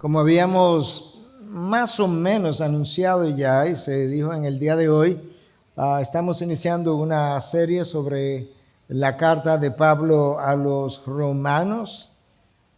Como habíamos más o menos anunciado ya y se dijo en el día de hoy, estamos iniciando una serie sobre la carta de Pablo a los romanos.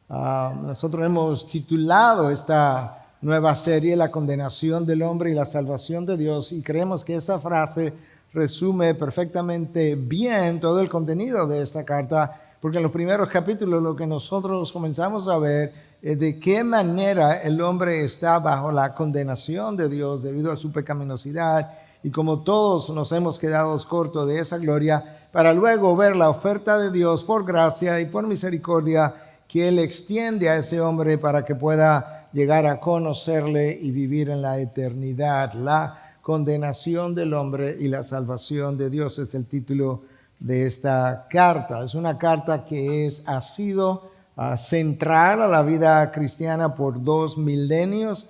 Nosotros hemos titulado esta nueva serie La condenación del hombre y la salvación de Dios, y creemos que esa frase resume perfectamente bien todo el contenido de esta carta, porque en los primeros capítulos lo que nosotros comenzamos a ver es de qué manera el hombre está bajo la condenación de Dios debido a su pecaminosidad, y como todos nos hemos quedado cortos de esa gloria, para luego ver la oferta de Dios por gracia y por misericordia que Él extiende a ese hombre para que pueda llegar a conocerle y vivir en la eternidad. La condenación del hombre y la salvación de Dios es el título de esta carta. Es una carta que ha sido central a la vida cristiana por 2 milenios.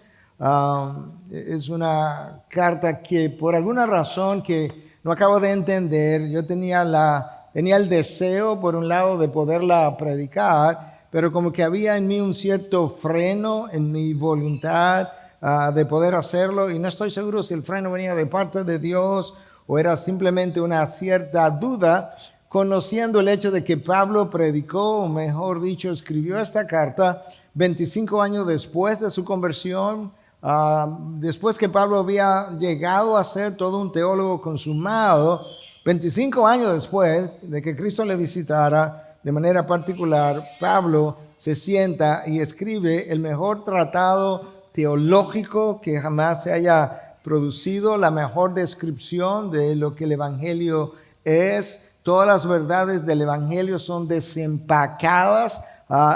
Es una carta que por alguna razón que no acabo de entender, yo tenía el deseo por un lado de poderla predicar, pero como que había en mí un cierto freno en mi voluntad de poder hacerlo, y no estoy seguro si el freno venía de parte de Dios o era simplemente una cierta duda, conociendo el hecho de que Pablo predicó, o mejor dicho, escribió esta carta 25 años después de su conversión, después que Pablo había llegado a ser todo un teólogo consumado. 25 años después de que Cristo le visitara de manera particular, Pablo se sienta y escribe el mejor tratado teológico que jamás se haya producido, la mejor descripción de lo que el Evangelio es. Todas las verdades del Evangelio son desempacadas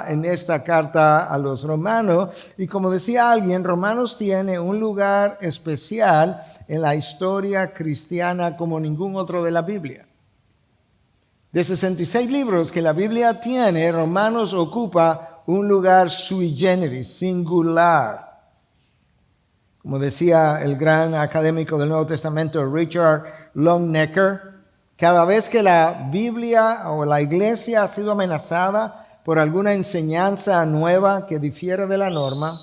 en esta carta a los romanos. Y como decía alguien, Romanos tiene un lugar especial en la historia cristiana como ningún otro de la Biblia. De 66 libros que la Biblia tiene, Romanos ocupa un lugar sui generis, singular. Como decía el gran académico del Nuevo Testamento, Richard Longenecker, cada vez que la Biblia o la iglesia ha sido amenazada por alguna enseñanza nueva que difiere de la norma,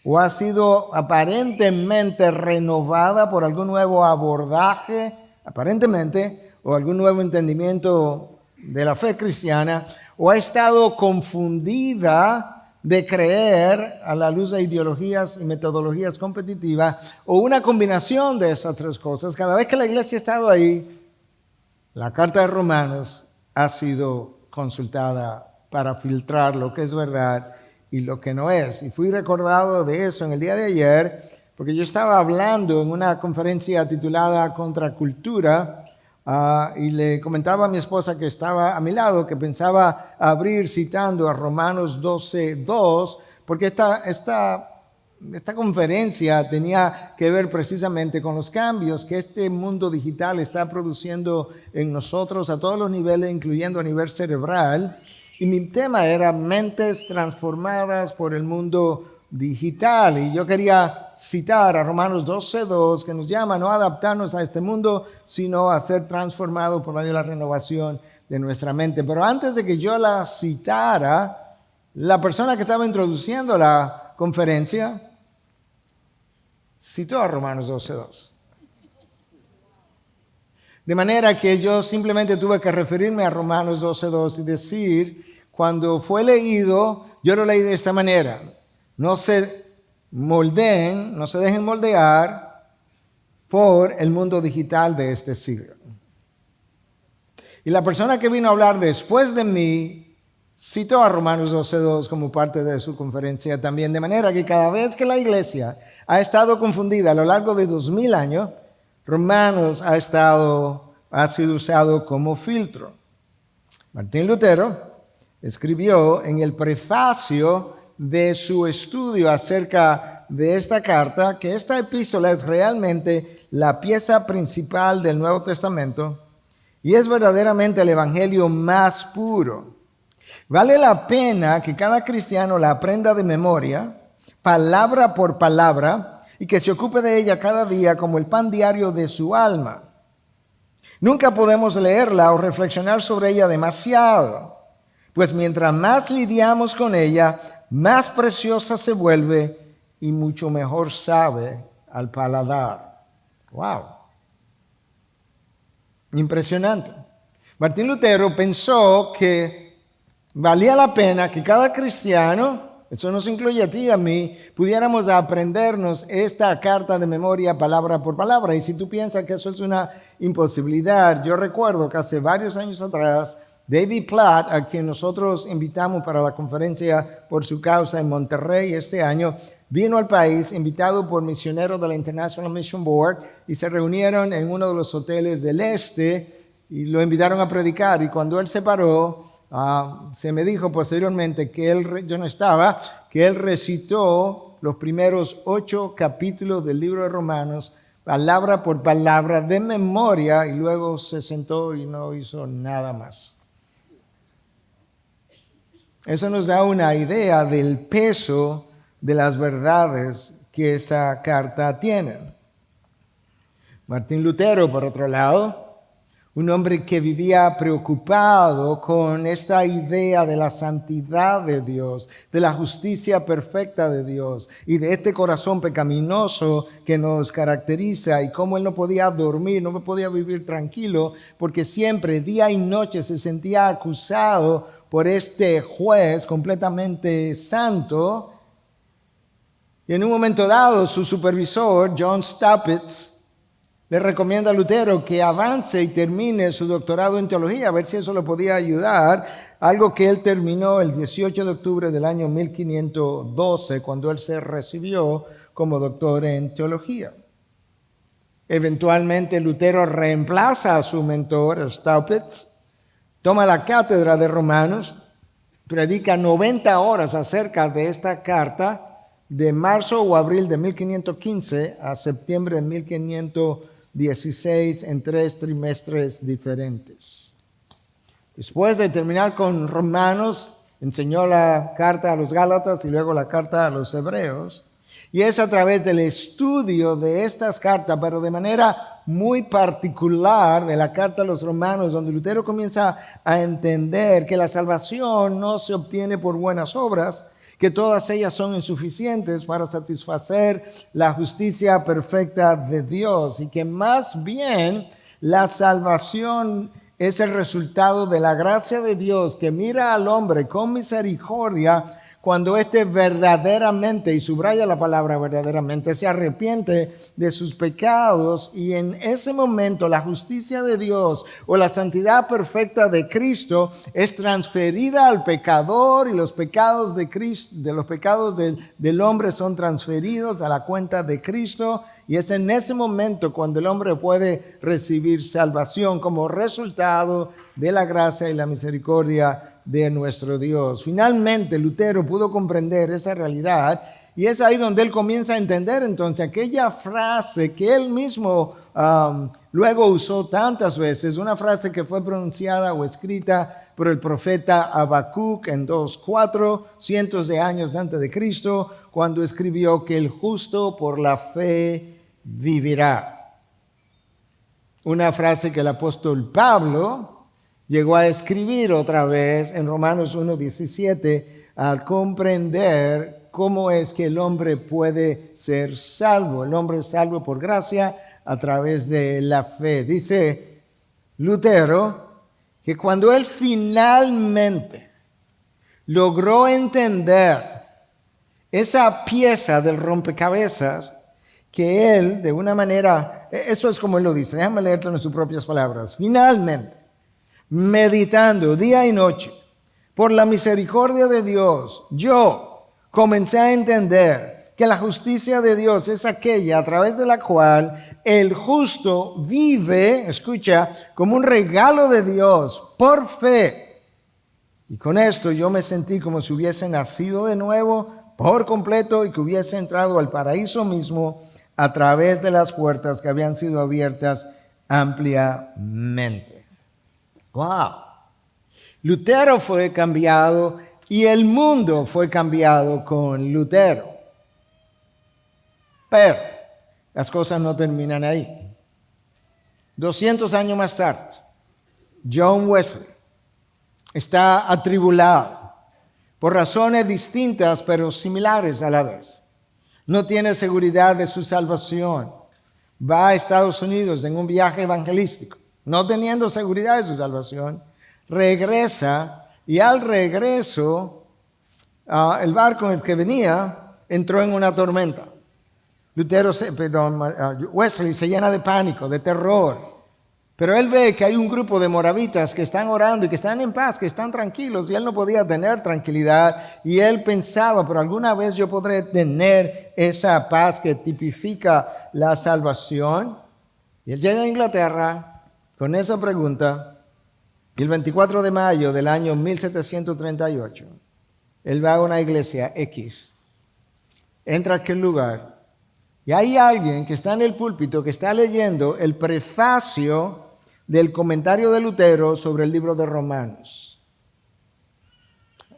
o ha sido aparentemente renovada por algún nuevo abordaje, aparentemente, o algún nuevo entendimiento de la fe cristiana, o ha estado confundida de creer a la luz de ideologías y metodologías competitivas, o una combinación de esas tres cosas, cada vez que la iglesia ha estado ahí, la carta de Romanos ha sido consultada para filtrar lo que es verdad y lo que no es. Y fui recordado de eso en el día de ayer, porque yo estaba hablando en una conferencia titulada Contracultura, y le comentaba a mi esposa que estaba a mi lado, que pensaba abrir citando a Romanos 12:2, porque esta conferencia tenía que ver precisamente con los cambios que este mundo digital está produciendo en nosotros a todos los niveles, incluyendo a nivel cerebral. Y mi tema era mentes transformadas por el mundo digital. Y yo quería citar a Romanos 12:2, que nos llama no a adaptarnos a este mundo, sino a ser transformados por medio de la renovación de nuestra mente. Pero antes de que yo la citara, la persona que estaba introduciendo la conferencia citó a Romanos 12:2. De manera que yo simplemente tuve que referirme a Romanos 12:2 y decir, cuando fue leído, yo lo leí de esta manera: no se moldeen, no se dejen moldear por el mundo digital de este siglo. Y la persona que vino a hablar después de mí citó a Romanos 12:2 como parte de su conferencia también, de manera que cada vez que la iglesia ha estado confundida a lo largo de 2000 años, Romanos ha sido usado como filtro. Martín Lutero escribió en el prefacio de su estudio acerca de esta carta que esta epístola es realmente la pieza principal del Nuevo Testamento y es verdaderamente el evangelio más puro. Vale la pena que cada cristiano la aprenda de memoria, palabra por palabra, y que se ocupe de ella cada día como el pan diario de su alma. Nunca podemos leerla o reflexionar sobre ella demasiado, pues mientras más lidiamos con ella, más preciosa se vuelve y mucho mejor sabe al paladar. ¡Wow! Impresionante. Martín Lutero pensó que valía la pena que cada cristiano, eso nos incluye a ti y a mí, pudiéramos aprendernos esta carta de memoria palabra por palabra. Y si tú piensas que eso es una imposibilidad, yo recuerdo que hace varios años atrás, David Platt, a quien nosotros invitamos para la conferencia por su causa en Monterrey este año, vino al país invitado por misioneros de la International Mission Board y se reunieron en uno de los hoteles del este y lo invitaron a predicar. Y cuando él se paró, se me dijo posteriormente que yo no estaba, que él recitó los primeros 8 capítulos del libro de Romanos, palabra por palabra, de memoria, y luego se sentó y no hizo nada más. Eso nos da una idea del peso de las verdades que esta carta tiene. Martín Lutero, por otro lado, un hombre que vivía preocupado con esta idea de la santidad de Dios, de la justicia perfecta de Dios y de este corazón pecaminoso que nos caracteriza, y cómo él no podía dormir, no podía vivir tranquilo, porque siempre, día y noche, se sentía acusado por este juez completamente santo. Y en un momento dado, su supervisor, John Staupitz, le recomienda a Lutero que avance y termine su doctorado en teología, a ver si eso le podía ayudar, algo que él terminó el 18 de octubre del año 1512, cuando él se recibió como doctor en teología. Eventualmente Lutero reemplaza a su mentor, Staupitz, toma la cátedra de Romanos, predica 90 horas acerca de esta carta, de marzo o abril de 1515 a septiembre de 1516 en 3 trimestres diferentes. Después de terminar con Romanos, enseñó la carta a los Gálatas y luego la carta a los Hebreos. Y es a través del estudio de estas cartas, pero de manera muy particular de la carta a los Romanos, donde Lutero comienza a entender que la salvación no se obtiene por buenas obras, que todas ellas son insuficientes para satisfacer la justicia perfecta de Dios, y que más bien la salvación es el resultado de la gracia de Dios, que mira al hombre con misericordia cuando éste verdaderamente, y subraya la palabra verdaderamente, se arrepiente de sus pecados, y en ese momento la justicia de Dios o la santidad perfecta de Cristo es transferida al pecador, y los pecados de Cristo, de los pecados del hombre son transferidos a la cuenta de Cristo, y es en ese momento cuando el hombre puede recibir salvación como resultado de la gracia y la misericordia de nuestro Dios. Finalmente Lutero pudo comprender esa realidad, y es ahí donde él comienza a entender entonces aquella frase que él mismo luego usó tantas veces, una frase que fue pronunciada o escrita por el profeta Habacuc en 2:4, cientos de años antes de Cristo, cuando escribió que el justo por la fe vivirá. Una frase que el apóstol Pablo llegó a escribir otra vez en Romanos 1:17 al comprender cómo es que el hombre puede ser salvo. El hombre es salvo por gracia a través de la fe. Dice Lutero que cuando él finalmente logró entender esa pieza del rompecabezas, que él de una manera, eso es como él lo dice, déjame leerlo en sus propias palabras, finalmente, meditando día y noche por la misericordia de Dios, yo comencé a entender que la justicia de Dios es aquella a través de la cual el justo vive, escucha, como un regalo de Dios por fe. Y con esto yo me sentí como si hubiese nacido de nuevo por completo y que hubiese entrado al paraíso mismo a través de las puertas que habían sido abiertas ampliamente. ¡Wow! Lutero fue cambiado y el mundo fue cambiado con Lutero. Pero las cosas no terminan ahí. 200 años más tarde, John Wesley está atribulado por razones distintas pero similares a la vez. No tiene seguridad de su salvación. Va a Estados Unidos en un viaje evangelístico, no teniendo seguridad de su salvación, regresa y al regreso el barco en el que venía entró en una tormenta. Wesley se llena de pánico, de terror, pero él ve que hay un grupo de moravitas que están orando y que están en paz, que están tranquilos, y él no podía tener tranquilidad, y él pensaba, pero alguna vez yo podré tener esa paz que tipifica la salvación. Y él llega a Inglaterra con esa pregunta, y el 24 de mayo del año 1738, él va a una iglesia X, entra a aquel lugar, y hay alguien que está en el púlpito, que está leyendo el prefacio del comentario de Lutero sobre el libro de Romanos.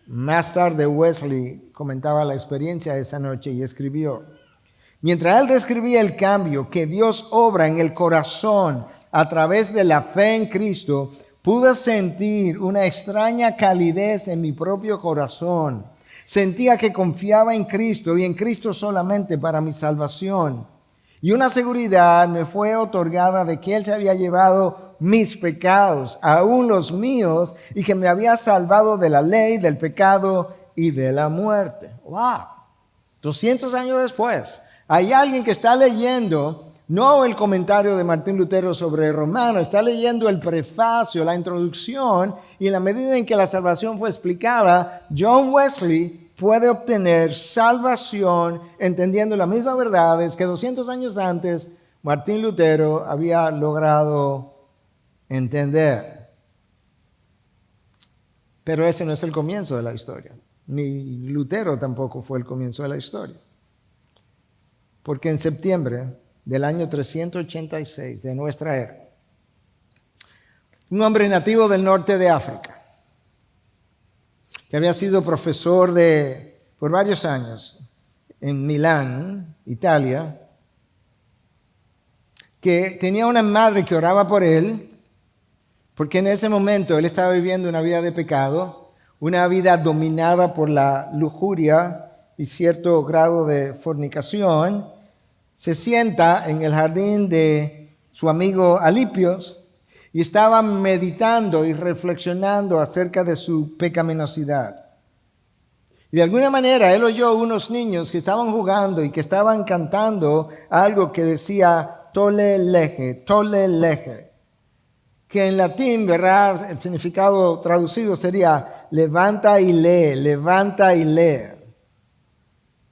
Más tarde Wesley comentaba la experiencia de esa noche y escribió: mientras él describía el cambio que Dios obra en el corazón a través de la fe en Cristo, pude sentir una extraña calidez en mi propio corazón. Sentía que confiaba en Cristo y en Cristo solamente para mi salvación. Y una seguridad me fue otorgada de que Él se había llevado mis pecados, aún los míos, y que me había salvado de la ley, del pecado y de la muerte. ¡Wow! 200 años después, hay alguien que está leyendo, no el comentario de Martín Lutero sobre Romanos, está leyendo el prefacio, la introducción, y en la medida en que la salvación fue explicada, John Wesley puede obtener salvación entendiendo las mismas verdades que 200 años antes Martín Lutero había logrado entender. Pero ese no es el comienzo de la historia, ni Lutero tampoco fue el comienzo de la historia. Porque en septiembre del año 386 de nuestra era, un hombre nativo del norte de África, que había sido profesor por varios años en Milán, Italia, que tenía una madre que oraba por él, porque en ese momento él estaba viviendo una vida de pecado, una vida dominada por la lujuria y cierto grado de fornicación. Se sienta en el jardín de su amigo Alipios y estaba meditando y reflexionando acerca de su pecaminosidad. Y de alguna manera él oyó unos niños que estaban jugando y que estaban cantando algo que decía tole lege, que en latín, ¿verdad? El significado traducido sería levanta y lee, levanta y lee.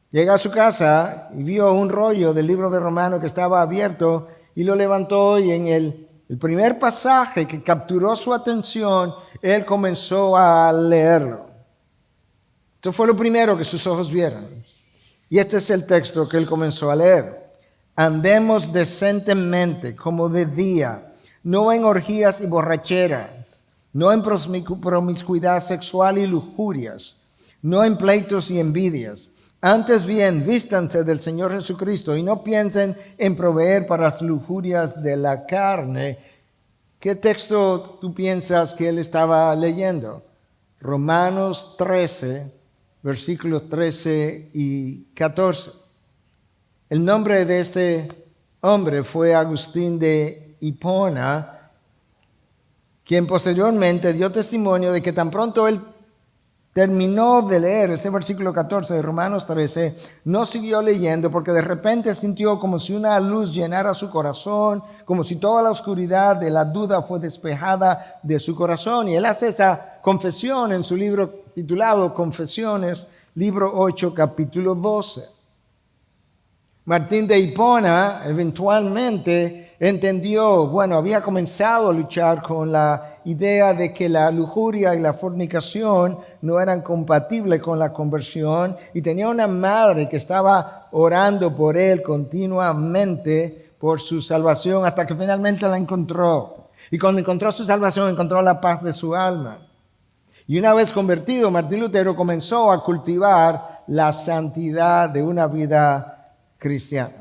Llega a su casa y vio un rollo del libro de Romanos que estaba abierto y lo levantó, y en el primer pasaje que capturó su atención, él comenzó a leerlo. Esto fue lo primero que sus ojos vieron. Y este es el texto que él comenzó a leer. Andemos decentemente como de día, no en orgías y borracheras, no en promiscuidad sexual y lujurias, no en pleitos y envidias. Antes bien, vístanse del Señor Jesucristo y no piensen en proveer para las lujurias de la carne. ¿Qué texto tú piensas que él estaba leyendo? Romanos 13, versículos 13 y 14. El nombre de este hombre fue Agustín de Hipona, quien posteriormente dio testimonio de que tan pronto él terminó de leer ese versículo 14 de Romanos 13, no siguió leyendo porque de repente sintió como si una luz llenara su corazón, como si toda la oscuridad de la duda fue despejada de su corazón. Y él hace esa confesión en su libro titulado Confesiones, libro 8, capítulo 12. Martín de Hipona eventualmente entendió, había comenzado a luchar con la idea de que la lujuria y la fornicación no eran compatibles con la conversión, y tenía una madre que estaba orando por él continuamente por su salvación hasta que finalmente la encontró. Y cuando encontró su salvación, encontró la paz de su alma. Y una vez convertido, Martín Lutero comenzó a cultivar la santidad de una vida cristiana.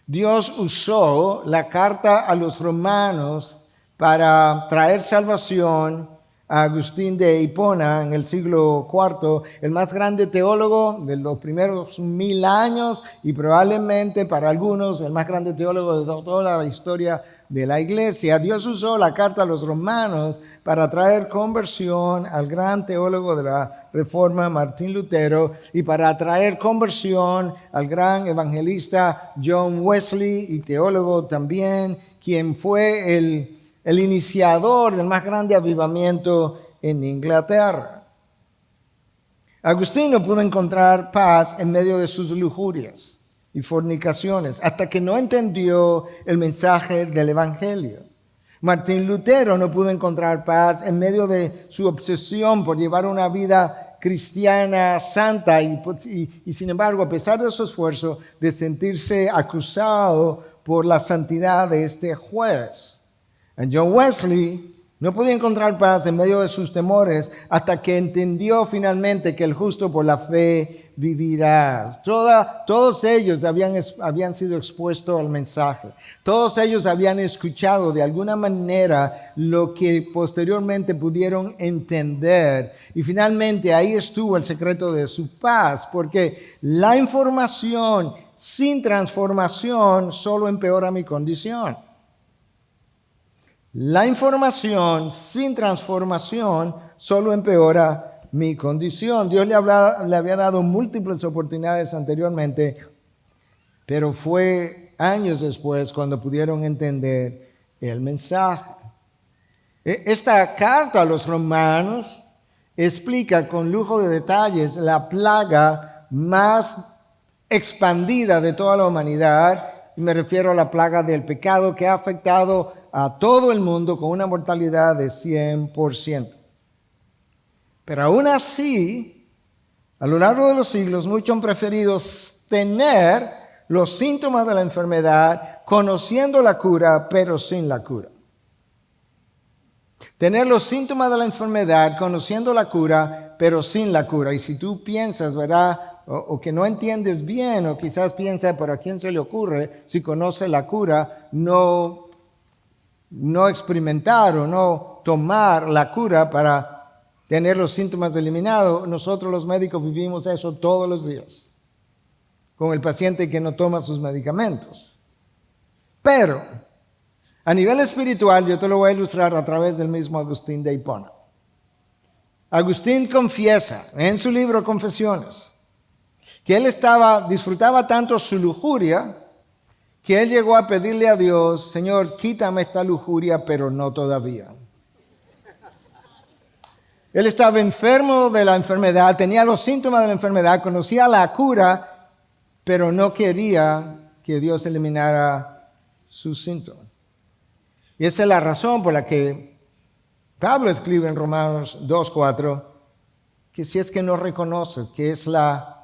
Dios usó la carta a los romanos para traer salvación a Agustín de Hipona en el siglo IV, el más grande teólogo de los primeros 1000 años y probablemente para algunos el más grande teólogo de toda la historia de la iglesia. Dios usó la carta a los romanos para traer conversión al gran teólogo de la Reforma, Martín Lutero, y para traer conversión al gran evangelista John Wesley, y teólogo también, quien fue el iniciador del más grande avivamiento en Inglaterra. Agustín no pudo encontrar paz en medio de sus lujurias y fornicaciones, hasta que no entendió el mensaje del Evangelio. Martín Lutero no pudo encontrar paz en medio de su obsesión por llevar una vida cristiana santa y sin embargo, a pesar de su esfuerzo, de sentirse acusado por la santidad de este juez. John Wesley no podía encontrar paz en medio de sus temores hasta que entendió finalmente que el justo por la fe vivirá. Todos ellos habían sido expuestos al mensaje. Todos ellos habían escuchado de alguna manera lo que posteriormente pudieron entender. Y finalmente ahí estuvo el secreto de su paz, porque la información sin transformación solo empeora mi condición. La información sin transformación solo empeora mi condición. Dios le había dado múltiples oportunidades anteriormente, pero fue años después cuando pudieron entender el mensaje. Esta carta a los romanos explica con lujo de detalles la plaga más expandida de toda la humanidad. Y me refiero a la plaga del pecado que ha afectado a todo el mundo con una mortalidad de 100%. Pero aún así, a lo largo de los siglos, muchos han preferido tener los síntomas de la enfermedad, conociendo la cura, pero sin la cura. Tener los síntomas de la enfermedad, conociendo la cura, pero sin la cura. Y si tú piensas, ¿verdad?, o que no entiendes bien, o quizás piensas, ¿pero a quién se le ocurre, si conoce la cura, no experimentar o no tomar la cura para tener los síntomas eliminados? Nosotros los médicos vivimos eso todos los días con el paciente que no toma sus medicamentos. Pero a nivel espiritual yo te lo voy a ilustrar a través del mismo Agustín de Hipona. Agustín confiesa en su libro Confesiones que él disfrutaba tanto su lujuria que él llegó a pedirle a Dios: Señor, quítame esta lujuria, pero no todavía. Él estaba enfermo de la enfermedad, tenía los síntomas de la enfermedad, conocía la cura, pero no quería que Dios eliminara sus síntomas. Y esa es la razón por la que Pablo escribe en Romanos 2:4 que si es que no reconoces que es la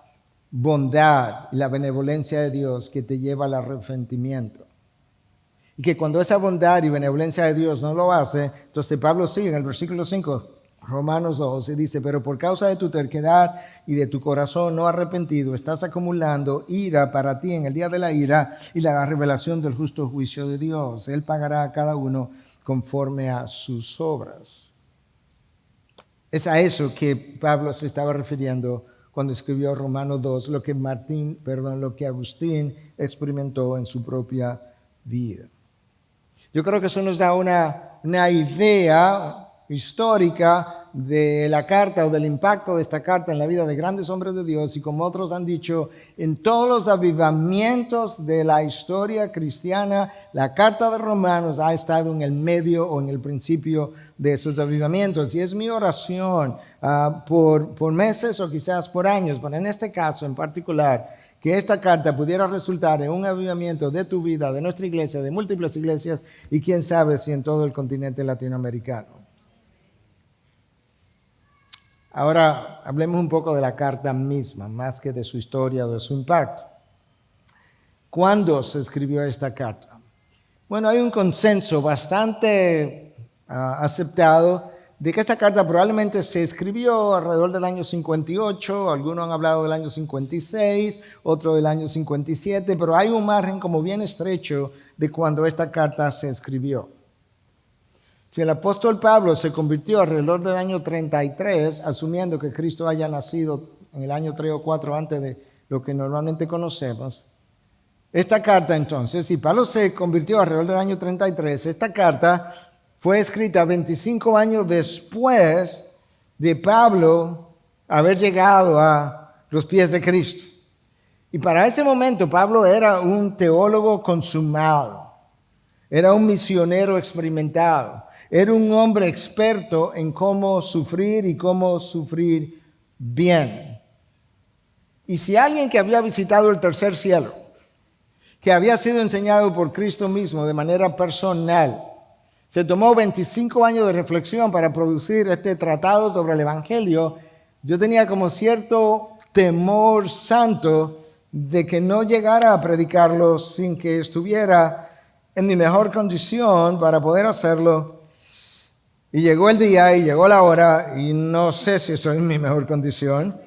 bondad y la benevolencia de Dios que te lleva al arrepentimiento, y que cuando esa bondad y benevolencia de Dios no lo hace, entonces Pablo sigue en el versículo 5, Romanos 2, y dice: pero por causa de tu terquedad y de tu corazón no arrepentido, estás acumulando ira para ti en el día de la ira y la revelación del justo juicio de Dios. Él pagará a cada uno conforme a sus obras. Es a eso que Pablo se estaba refiriendo cuando escribió Romanos 2, lo que Agustín experimentó en su propia vida. Yo creo que eso nos da una idea histórica de la carta o del impacto de esta carta en la vida de grandes hombres de Dios, y como otros han dicho, en todos los avivamientos de la historia cristiana, la carta de Romanos ha estado en el medio o en el principio de esos avivamientos. Y es mi oración por meses o quizás por años, pero en este caso en particular, que esta carta pudiera resultar en un avivamiento de tu vida, de nuestra iglesia, de múltiples iglesias, y quién sabe si en todo el continente latinoamericano. Ahora hablemos un poco de la carta misma, más que de su historia o de su impacto. ¿Cuándo se escribió esta carta? Bueno, hay un consenso bastante aceptado de que esta carta probablemente se escribió alrededor del año 58, algunos han hablado del año 56, otro del año 57, pero hay un margen como bien estrecho de cuando esta carta se escribió. Si el apóstol Pablo se convirtió alrededor del año 33, asumiendo que Cristo haya nacido en el año 3 o 4 antes de lo que normalmente conocemos, esta carta entonces, si Pablo se convirtió alrededor del año 33, esta carta fue escrita 25 años después de Pablo haber llegado a los pies de Cristo. Y para ese momento Pablo era un teólogo consumado, era un misionero experimentado, era un hombre experto en cómo sufrir y cómo sufrir bien. Y si alguien que había visitado el tercer cielo, que había sido enseñado por Cristo mismo de manera personal, se tomó 25 años de reflexión para producir este tratado sobre el Evangelio, yo tenía como cierto temor santo de que no llegara a predicarlo sin que estuviera en mi mejor condición para poder hacerlo. Y llegó el día y llegó la hora y no sé si estoy en mi mejor condición.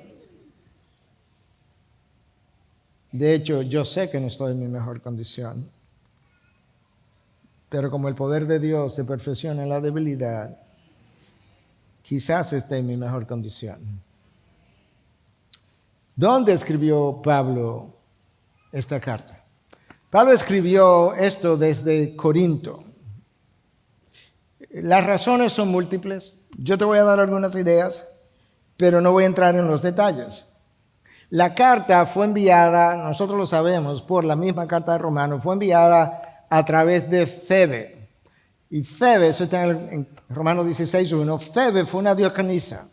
De hecho, yo sé que no estoy en mi mejor condición. Pero como el poder de Dios se perfecciona en la debilidad, quizás esté en mi mejor condición. ¿Dónde escribió Pablo esta carta? Pablo escribió esto desde Corinto. Las razones son múltiples. Yo te voy a dar algunas ideas, pero no voy a entrar en los detalles. La carta fue enviada, nosotros lo sabemos, por la misma carta de Romanos, fue enviada a través de Febe. Y Febe, eso está en Romanos 16:1, Febe fue una diaconisa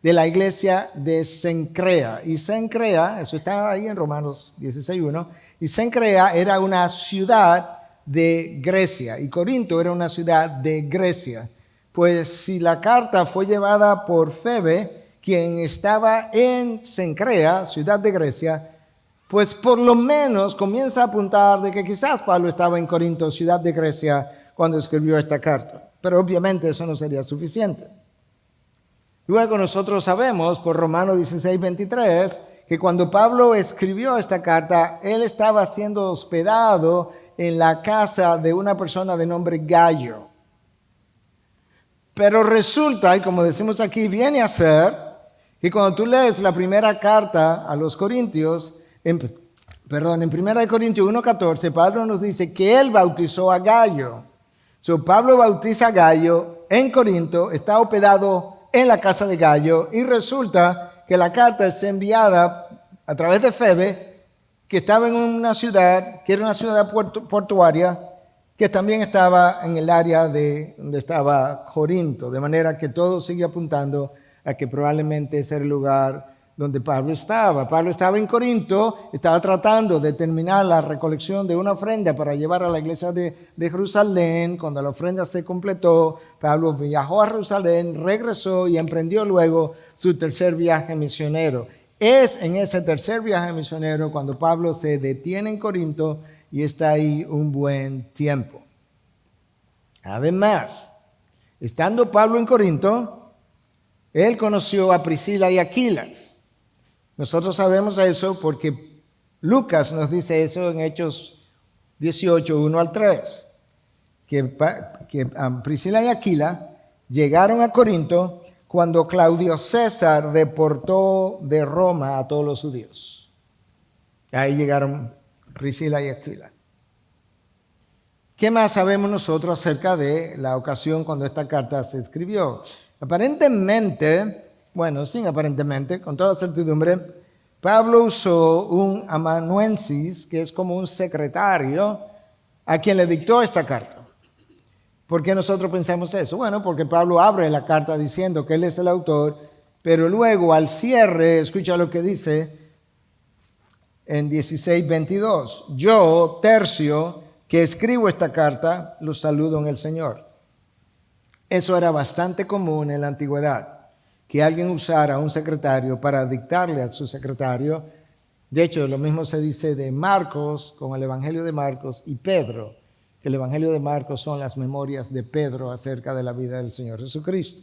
de la iglesia de Cencrea. Y Cencrea, eso está ahí en Romanos 16:1, y Cencrea era una ciudad de Grecia, y Corinto era una ciudad de Grecia. Pues si la carta fue llevada por Febe, quien estaba en Cencrea, ciudad de Grecia, pues por lo menos comienza a apuntar de que quizás Pablo estaba en Corinto, ciudad de Grecia, cuando escribió esta carta. Pero obviamente eso no sería suficiente. Luego nosotros sabemos por Romanos 16:23 que cuando Pablo escribió esta carta, él estaba siendo hospedado en la casa de una persona de nombre Gallo. Pero resulta, y como decimos aquí, viene a ser que cuando tú lees la primera carta a los Corintios, en 1 Corintios 1:14, Pablo nos dice que él bautizó a Gallo. Pablo bautiza a Gallo en Corinto, está hospedado en la casa de Gallo, y resulta que la carta es enviada a través de Febe, que estaba en una ciudad, que era una ciudad portuaria, que también estaba en el área de donde estaba Corinto, de manera que todo sigue apuntando a que probablemente ese era el lugar donde Pablo estaba. Pablo estaba en Corinto, estaba tratando de terminar la recolección de una ofrenda para llevar a la iglesia de Jerusalén. Cuando la ofrenda se completó, Pablo viajó a Jerusalén, regresó y emprendió luego su tercer viaje misionero. Es en ese tercer viaje misionero cuando Pablo se detiene en Corinto y está ahí un buen tiempo. Además, estando Pablo en Corinto, él conoció a Priscila y Aquila. Nosotros sabemos eso porque Lucas nos dice eso en Hechos 18:1-3, que Priscila y Aquila llegaron a Corinto cuando Claudio César deportó de Roma a todos los judíos. Ahí llegaron Priscila y Aquila. ¿Qué más sabemos nosotros acerca de la ocasión cuando esta carta se escribió? Aparentemente, sin aparentemente, con toda certidumbre, Pablo usó un amanuensis, que es como un secretario, a quien le dictó esta carta. ¿Por qué nosotros pensamos eso? Bueno, porque Pablo abre la carta diciendo que él es el autor, pero luego al cierre, escucha lo que dice en 16:22. Yo, Tercio, que escribo esta carta, los saludo en el Señor. Eso era bastante común en la antigüedad, que alguien usara a un secretario para dictarle a su secretario. De hecho, lo mismo se dice de Marcos, con el Evangelio de Marcos, y Pedro, que el Evangelio de Marcos son las memorias de Pedro acerca de la vida del Señor Jesucristo.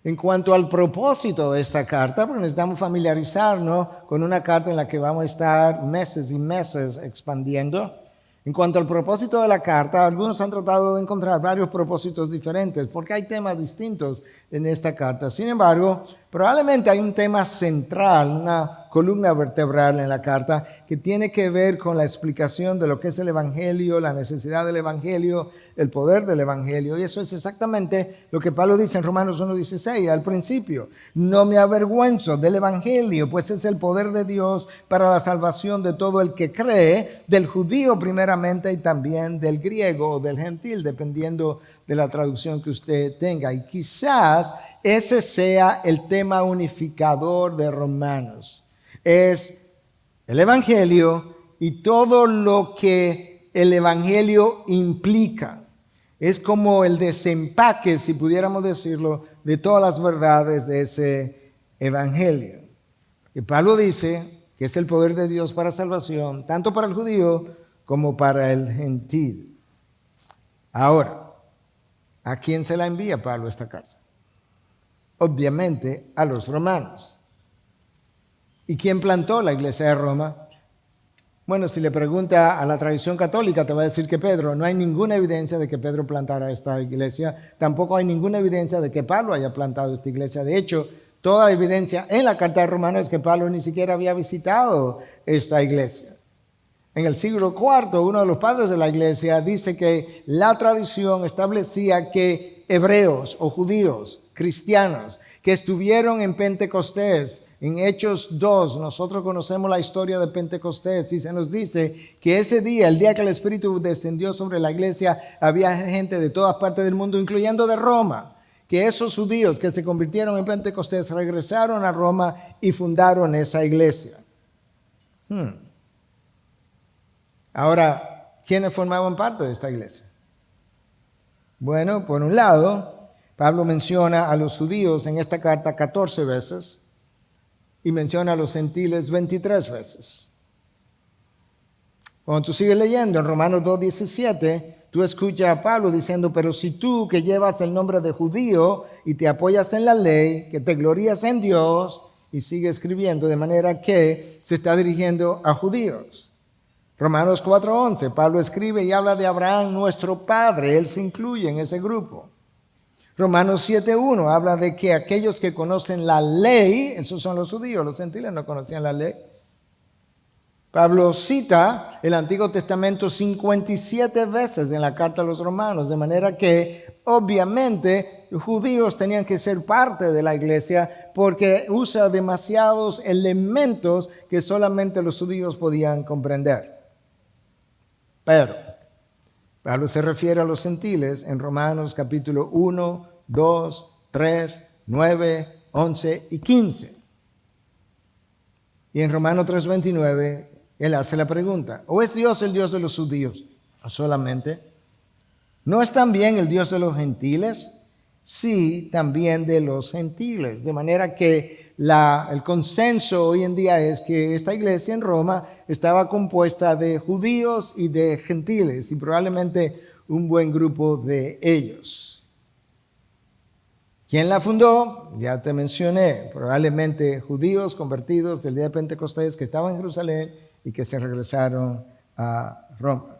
En cuanto al propósito de esta carta, porque necesitamos familiarizarnos con una carta en la que vamos a estar meses y meses expandiendo. En cuanto al propósito de la carta, algunos han tratado de encontrar varios propósitos diferentes, porque hay temas distintos en esta carta. Sin embargo, probablemente hay un tema central, una columna vertebral en la carta, que tiene que ver con la explicación de lo que es el Evangelio, la necesidad del Evangelio, el poder del Evangelio. Y eso es exactamente lo que Pablo dice en Romanos 1:16 al principio. No me avergüenzo del Evangelio, pues es el poder de Dios para la salvación de todo el que cree, del judío primeramente y también del griego o del gentil, dependiendo de la traducción que usted tenga. Y quizás ese sea el tema unificador de Romanos. Es el Evangelio y todo lo que el Evangelio implica. Es como el desempaque, si pudiéramos decirlo, de todas las verdades de ese Evangelio. Y Pablo dice que es el poder de Dios para salvación, tanto para el judío como para el gentil. Ahora, ¿a quién se la envía Pablo esta carta? Obviamente a los romanos. ¿Y quién plantó la iglesia de Roma? Bueno, si le pregunta a la tradición católica, te va a decir que Pedro. No hay ninguna evidencia de que Pedro plantara esta iglesia. Tampoco hay ninguna evidencia de que Pablo haya plantado esta iglesia. De hecho, toda la evidencia en la carta de Romanos es que Pablo ni siquiera había visitado esta iglesia. En el siglo IV, uno de los padres de la iglesia dice que la tradición establecía que hebreos o judíos, cristianos, que estuvieron en Pentecostés, en Hechos 2, nosotros conocemos la historia de Pentecostés y se nos dice que ese día, el día que el Espíritu descendió sobre la iglesia, había gente de todas partes del mundo, incluyendo de Roma, que esos judíos que se convirtieron en Pentecostés regresaron a Roma y fundaron esa iglesia. Ahora, ¿quiénes formaban parte de esta iglesia? Bueno, por un lado, Pablo menciona a los judíos en esta carta 14 veces y menciona a los gentiles 23 veces. Cuando tú sigues leyendo en Romanos 2:17, tú escuchas a Pablo diciendo, pero si tú que llevas el nombre de judío y te apoyas en la ley, que te glorías en Dios, y sigue escribiendo de manera que se está dirigiendo a judíos. Romanos 4:11, Pablo escribe y habla de Abraham, nuestro padre, él se incluye en ese grupo. Romanos 7:1 habla de que aquellos que conocen la ley, esos son los judíos, los gentiles no conocían la ley. Pablo cita el Antiguo Testamento 57 veces en la carta a los romanos, de manera que obviamente los judíos tenían que ser parte de la iglesia porque usa demasiados elementos que solamente los judíos podían comprender. Pero Pablo se refiere a los gentiles en Romanos capítulo 1, 2, 3, 9, 11 y 15. Y en Romanos 3:29, él hace la pregunta, ¿o es Dios el Dios de los judíos? ¿O solamente? ¿No es también el Dios de los gentiles? Sí, también de los gentiles. De manera que el consenso hoy en día es que esta iglesia en Roma estaba compuesta de judíos y de gentiles, y probablemente un buen grupo de ellos. ¿Quién la fundó? Ya te mencioné, probablemente judíos convertidos del día de Pentecostés que estaban en Jerusalén y que se regresaron a Roma.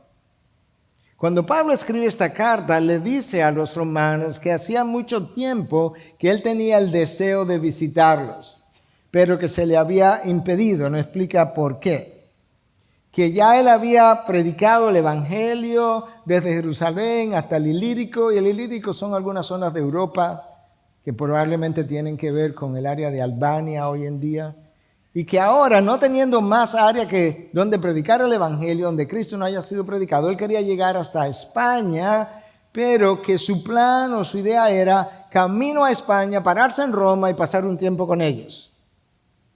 Cuando Pablo escribe esta carta, le dice a los romanos que hacía mucho tiempo que él tenía el deseo de visitarlos, pero que se le había impedido, no explica por qué. Que ya él había predicado el Evangelio desde Jerusalén hasta el Ilírico, y el Ilírico son algunas zonas de Europa que probablemente tienen que ver con el área de Albania hoy en día, y que ahora, no teniendo más área que donde predicar el Evangelio, donde Cristo no haya sido predicado, él quería llegar hasta España, pero que su plan o su idea era camino a España, pararse en Roma y pasar un tiempo con ellos.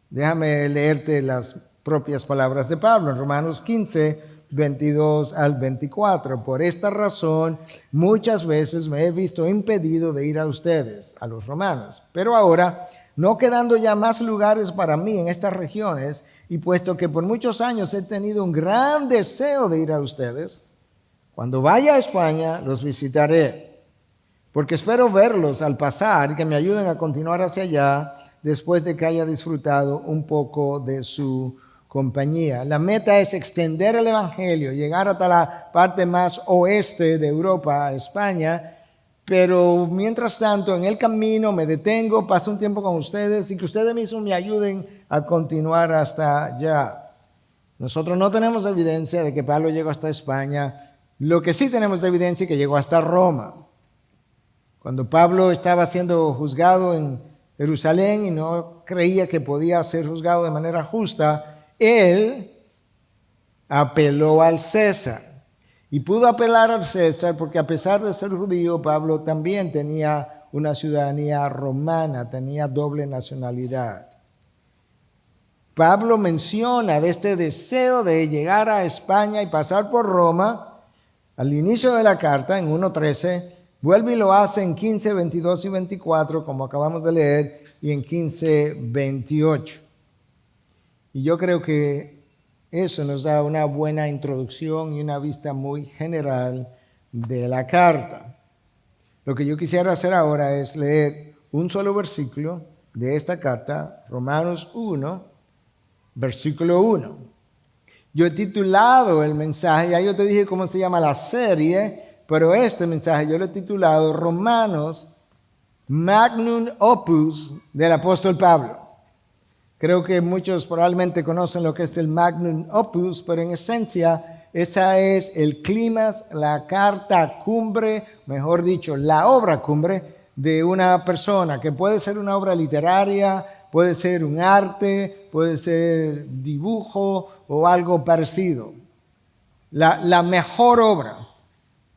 Déjame leerte las propias palabras de Pablo en Romanos 15, 22 al 24. Por esta razón, muchas veces me he visto impedido de ir a ustedes, a los romanos, pero ahora, no quedando ya más lugares para mí en estas regiones, y puesto que por muchos años he tenido un gran deseo de ir a ustedes, cuando vaya a España los visitaré, porque espero verlos al pasar y que me ayuden a continuar hacia allá después de que haya disfrutado un poco de su compañía. La meta es extender el evangelio, llegar hasta la parte más oeste de Europa, España. Pero mientras tanto, en el camino me detengo, paso un tiempo con ustedes y que ustedes mismos me ayuden a continuar hasta allá. Nosotros no tenemos evidencia de que Pablo llegó hasta España. Lo que sí tenemos de evidencia es que llegó hasta Roma. Cuando Pablo estaba siendo juzgado en Jerusalén y no creía que podía ser juzgado de manera justa, él apeló al César. Y pudo apelar al César porque a pesar de ser judío, Pablo también tenía una ciudadanía romana, tenía doble nacionalidad. Pablo menciona de este deseo de llegar a España y pasar por Roma al inicio de la carta, en 1:13, vuelve y lo hace en 15, 22 y 24, como acabamos de leer, y en 15, 28. Y yo creo que eso nos da una buena introducción y una vista muy general de la carta. Lo que yo quisiera hacer ahora es leer un solo versículo de esta carta, Romanos 1, versículo 1. Yo he titulado el mensaje, ya yo te dije cómo se llama la serie, pero este mensaje yo lo he titulado Romanos, Magnum Opus del apóstol Pablo. Creo que muchos probablemente conocen lo que es el Magnum Opus, pero en esencia esa es el clímax, la carta cumbre, mejor dicho, la obra cumbre de una persona, que puede ser una obra literaria, puede ser un arte, puede ser dibujo o algo parecido. La mejor obra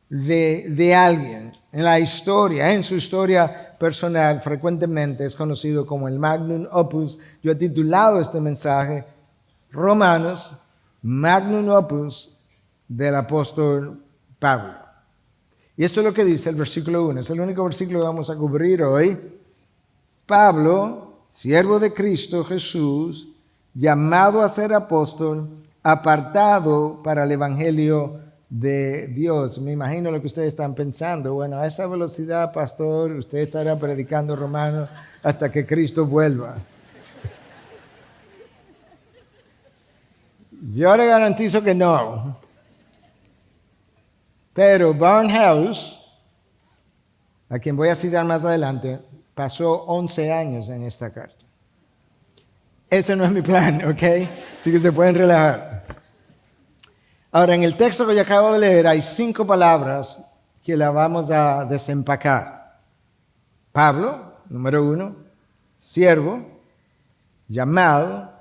de alguien en la historia, en su historia personal, frecuentemente es conocido como el Magnum Opus. Yo he titulado este mensaje Romanos, Magnum Opus del apóstol Pablo. Y esto es lo que dice el versículo 1. Es el único versículo que vamos a cubrir hoy. Pablo, siervo de Cristo Jesús, llamado a ser apóstol, apartado para el evangelio de Dios. Me imagino lo que ustedes están pensando. Bueno, a esa velocidad, pastor, usted estará predicando Romanos hasta que Cristo vuelva. Yo le garantizo que no. Pero Barnhouse, a quien voy a citar más adelante, pasó 11 años en esta carta. Ese no es mi plan, ¿ok? Así que se pueden relajar. Ahora, en el texto que yo acabo de leer hay 5 palabras que la vamos a desempacar. Pablo, número 1, siervo, llamado,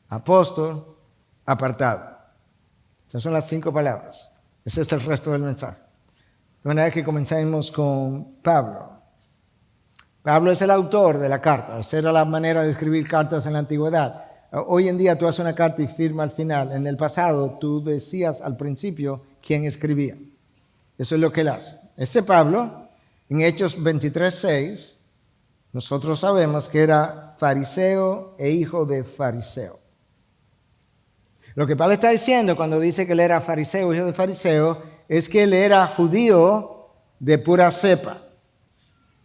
apóstol, apartado. Esas son las 5 palabras. Ese es el resto del mensaje. De manera que comencemos con Pablo. Pablo es el autor de la carta. Esa era la manera de escribir cartas en la antigüedad. Hoy en día tú haces una carta y firma al final. En el pasado tú decías al principio quién escribía. Eso es lo que él hace. Ese Pablo, en Hechos 23:6, nosotros sabemos que era fariseo e hijo de fariseo. Lo que Pablo está diciendo cuando dice que él era fariseo, hijo de fariseo, es que él era judío de pura cepa.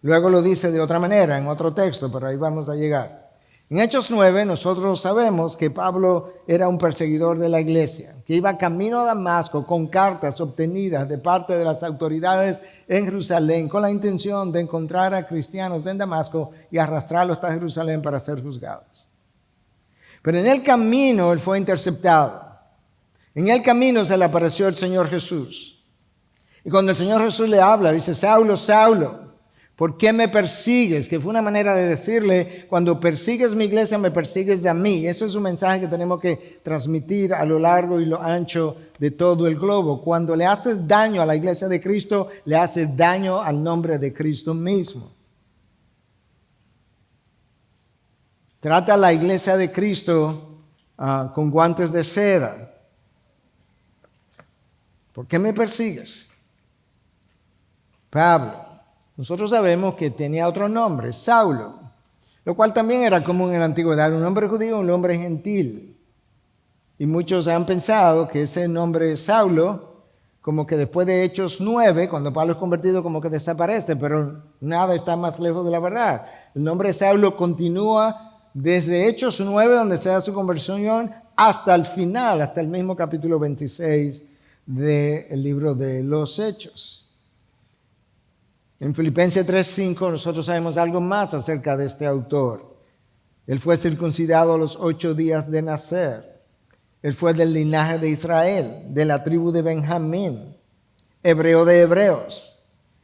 Luego lo dice de otra manera, en otro texto, pero ahí vamos a llegar. En Hechos 9 nosotros sabemos que Pablo era un perseguidor de la iglesia, que iba camino a Damasco con cartas obtenidas de parte de las autoridades en Jerusalén con la intención de encontrar a cristianos en Damasco y arrastrarlos hasta Jerusalén para ser juzgados. Pero en el camino él fue interceptado. En el camino se le apareció el Señor Jesús. Y cuando el Señor Jesús le habla, dice: Saulo, Saulo, ¿por qué me persigues? Que fue una manera de decirle: cuando persigues mi iglesia, me persigues a mí. Eso es un mensaje que tenemos que transmitir a lo largo y lo ancho de todo el globo. Cuando le haces daño a la iglesia de Cristo, le haces daño al nombre de Cristo mismo. Trata a la iglesia de Cristo con guantes de seda. ¿Por qué me persigues? Pablo. Nosotros sabemos que tenía otro nombre, Saulo, lo cual también era común en la antigüedad, un nombre judío, un nombre gentil. Y muchos han pensado que ese nombre Saulo, como que después de Hechos 9, cuando Pablo es convertido, como que desaparece, pero nada está más lejos de la verdad. El nombre Saulo continúa desde Hechos 9, donde se da su conversión, hasta el final, hasta el mismo capítulo 26 del libro de los Hechos. En Filipenses 3:5 nosotros sabemos algo más acerca de este autor. Él fue circuncidado a los 8 días de nacer. Él fue del linaje de Israel, de la tribu de Benjamín, hebreo de hebreos.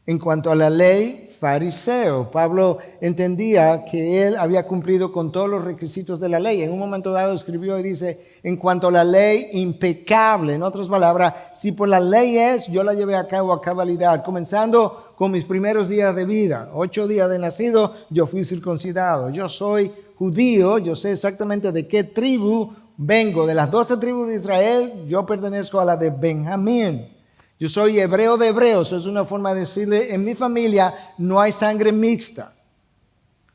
En cuanto a la ley, fariseo. Pablo entendía que él había cumplido con todos los requisitos de la ley. En un momento dado escribió y dice, en cuanto a la ley, impecable. En otras palabras, si por la ley es, yo la llevé a cabo a cabalidad, comenzando con mis primeros días de vida. 8 días de nacido, yo fui circuncidado. Yo soy judío, yo sé exactamente de qué tribu vengo. De las 12 tribus de Israel, yo pertenezco a la de Benjamín. Yo soy hebreo de hebreos, es una forma de decirle, en mi familia no hay sangre mixta,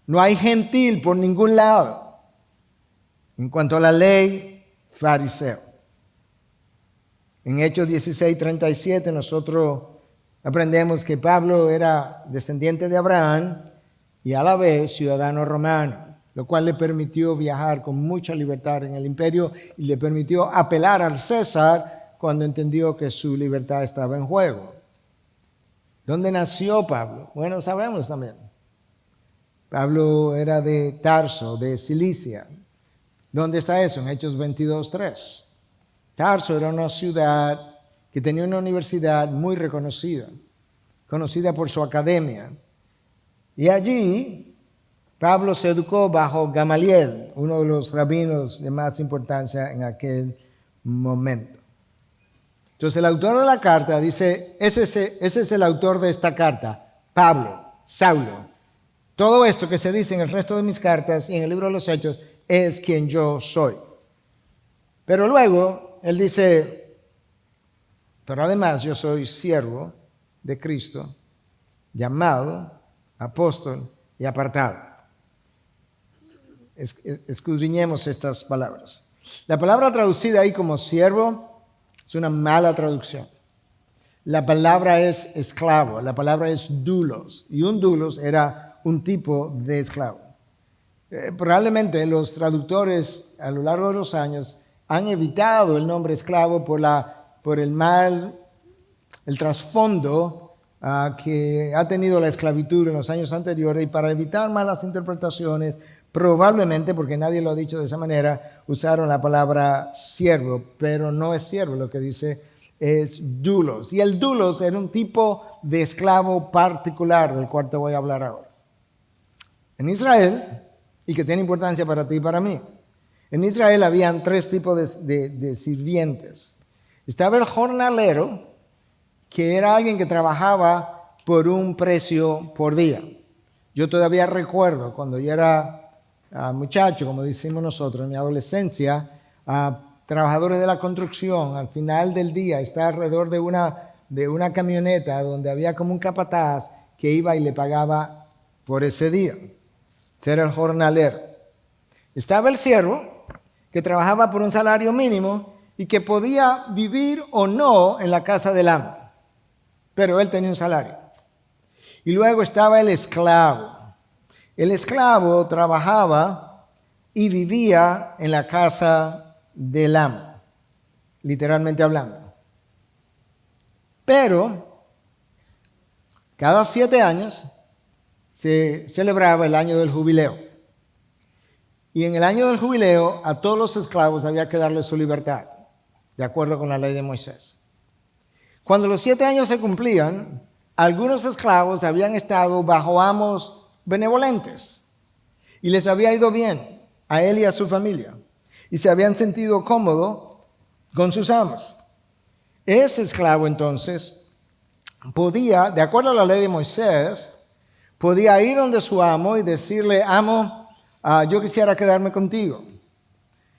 no hay gentil por ningún lado. En cuanto a la ley, fariseo. En Hechos 16:37 nosotros aprendemos que Pablo era descendiente de Abraham y a la vez ciudadano romano, lo cual le permitió viajar con mucha libertad en el imperio y le permitió apelar al César cuando entendió que su libertad estaba en juego. ¿Dónde nació Pablo? Bueno, sabemos también. Pablo era de Tarso, de Cilicia. ¿Dónde está eso? En Hechos 22:3. Tarso era una ciudad que tenía una universidad muy reconocida, conocida por su academia. Y allí Pablo se educó bajo Gamaliel, uno de los rabinos de más importancia en aquel momento. Entonces el autor de la carta dice, ese es el autor de esta carta, Pablo, Saulo. Todo esto que se dice en el resto de mis cartas y en el libro de los Hechos es quien yo soy. Pero luego él dice, pero además yo soy siervo de Cristo, llamado, apóstol y apartado. Escudriñemos estas palabras. La palabra traducida ahí como siervo es una mala traducción. La palabra es esclavo, la palabra es doulos, y un doulos era un tipo de esclavo. Probablemente los traductores a lo largo de los años han evitado el nombre esclavo por el mal, el trasfondo que ha tenido la esclavitud en los años anteriores, y para evitar malas interpretaciones, probablemente, porque nadie lo ha dicho de esa manera, usaron la palabra siervo, pero no es siervo, lo que dice es doulos. Y el doulos era un tipo de esclavo particular del cual te voy a hablar ahora. En Israel, y que tiene importancia para ti y para mí, en Israel habían 3 tipos de sirvientes. Estaba el jornalero, que era alguien que trabajaba por un precio por día. Yo todavía recuerdo cuando yo era muchacho, como decimos nosotros, en mi adolescencia, trabajadores de la construcción, al final del día, está alrededor de una camioneta donde había como un capataz que iba y le pagaba por ese día. Ese era el jornalero. Estaba el siervo, que trabajaba por un salario mínimo y que podía vivir o no en la casa del amo, pero él tenía un salario. Y luego estaba el esclavo. El esclavo trabajaba y vivía en la casa del amo, literalmente hablando. Pero cada 7 años se celebraba el año del jubileo. Y en el año del jubileo a todos los esclavos había que darles su libertad, de acuerdo con la ley de Moisés. Cuando los 7 años se cumplían, algunos esclavos habían estado bajo amos benevolentes y les había ido bien a él y a su familia y se habían sentido cómodos con sus amos. Ese esclavo entonces podía, de acuerdo a la ley de Moisés, podía ir donde su amo y decirle, amo, yo quisiera quedarme contigo,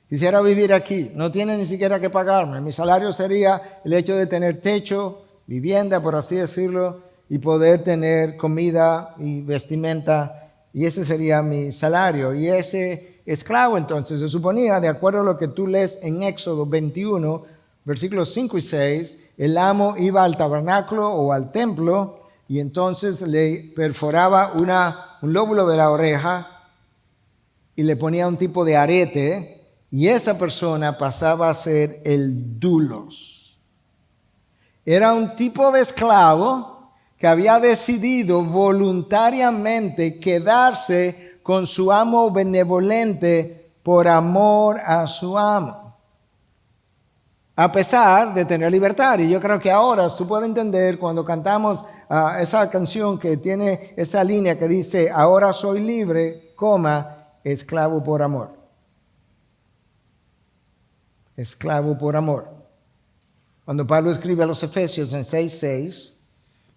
quisiera vivir aquí, no tiene ni siquiera que pagarme, mi salario sería el hecho de tener techo, vivienda, por así decirlo, y poder tener comida y vestimenta, y ese sería mi salario. Y ese esclavo entonces se suponía, de acuerdo a lo que tú lees en Éxodo 21, versículos 5 y 6, el amo iba al tabernáculo o al templo y entonces le perforaba un lóbulo de la oreja y le ponía un tipo de arete, y esa persona pasaba a ser el doulos. Era un tipo de esclavo que había decidido voluntariamente quedarse con su amo benevolente por amor a su amo, a pesar de tener libertad. Y yo creo que ahora tú puedes entender cuando cantamos esa canción que tiene esa línea que dice, ahora soy libre, esclavo por amor. Esclavo por amor. Cuando Pablo escribe a los Efesios en 6:6,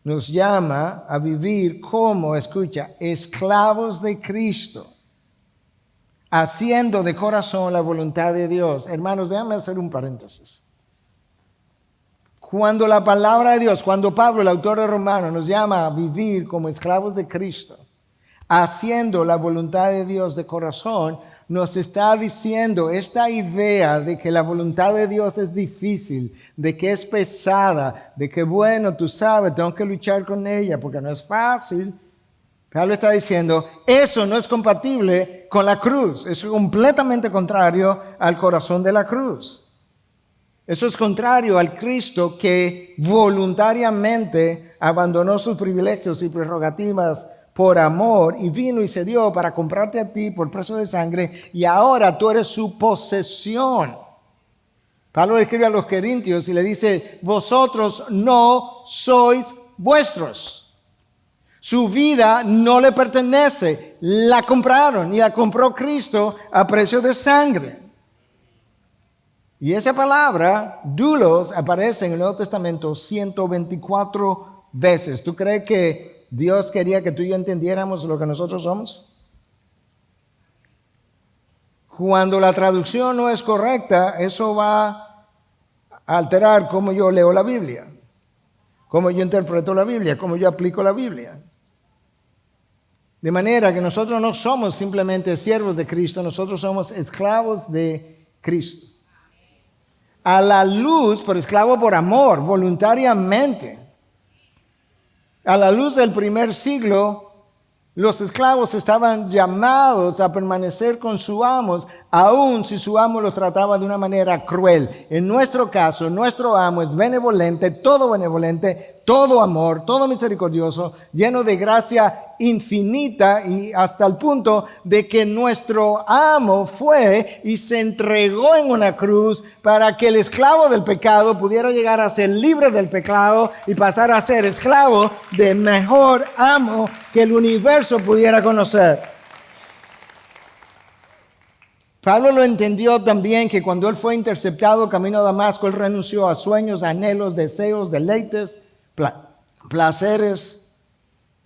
nos llama a vivir como, escucha, esclavos de Cristo, haciendo de corazón la voluntad de Dios. Hermanos, déjame hacer un paréntesis. Cuando la palabra de Dios, cuando Pablo, el autor de Romanos, nos llama a vivir como esclavos de Cristo, haciendo la voluntad de Dios de corazón, nos está diciendo esta idea de que la voluntad de Dios es difícil, de que es pesada, de que bueno, tú sabes, tengo que luchar con ella porque no es fácil. Pablo está diciendo, eso no es compatible con la cruz, es completamente contrario al corazón de la cruz. Eso es contrario al Cristo que voluntariamente abandonó sus privilegios y prerrogativas por amor y vino y se dio para comprarte a ti por precio de sangre y ahora tú eres su posesión. Pablo le escribe a los Corintios y le dice, vosotros no sois vuestros. Su vida no le pertenece, la compraron y la compró Cristo a precio de sangre. Y esa palabra, doulos, aparece en el Nuevo Testamento 124 veces. ¿Tú crees que Dios quería que tú y yo entendiéramos lo que nosotros somos? Cuando la traducción no es correcta, eso va a alterar cómo yo leo la Biblia, cómo yo interpreto la Biblia, cómo yo aplico la Biblia. De manera que nosotros no somos simplemente siervos de Cristo, nosotros somos esclavos de Cristo. A la luz, por esclavo por amor, voluntariamente. A la luz del primer siglo, los esclavos estaban llamados a permanecer con sus amos, aun si su amo los trataba de una manera cruel. En nuestro caso, nuestro amo es benevolente, todo amor, todo misericordioso, lleno de gracia infinita y hasta el punto de que nuestro amo fue y se entregó en una cruz para que el esclavo del pecado pudiera llegar a ser libre del pecado y pasar a ser esclavo del mejor amo que el universo pudiera conocer. Pablo lo entendió también que cuando él fue interceptado camino a Damasco, él renunció a sueños, anhelos, deseos, deleites, placeres,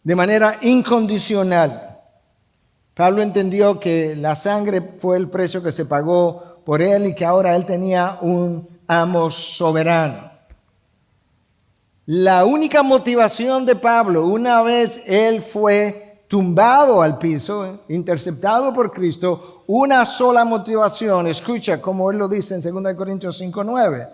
de manera incondicional. Pablo entendió que la sangre fue el precio que se pagó por él y que ahora él tenía un amo soberano. La única motivación de Pablo, una vez él fue tumbado al piso, interceptado por Cristo, una sola motivación, escucha como él lo dice en 2 Corintios 5:9.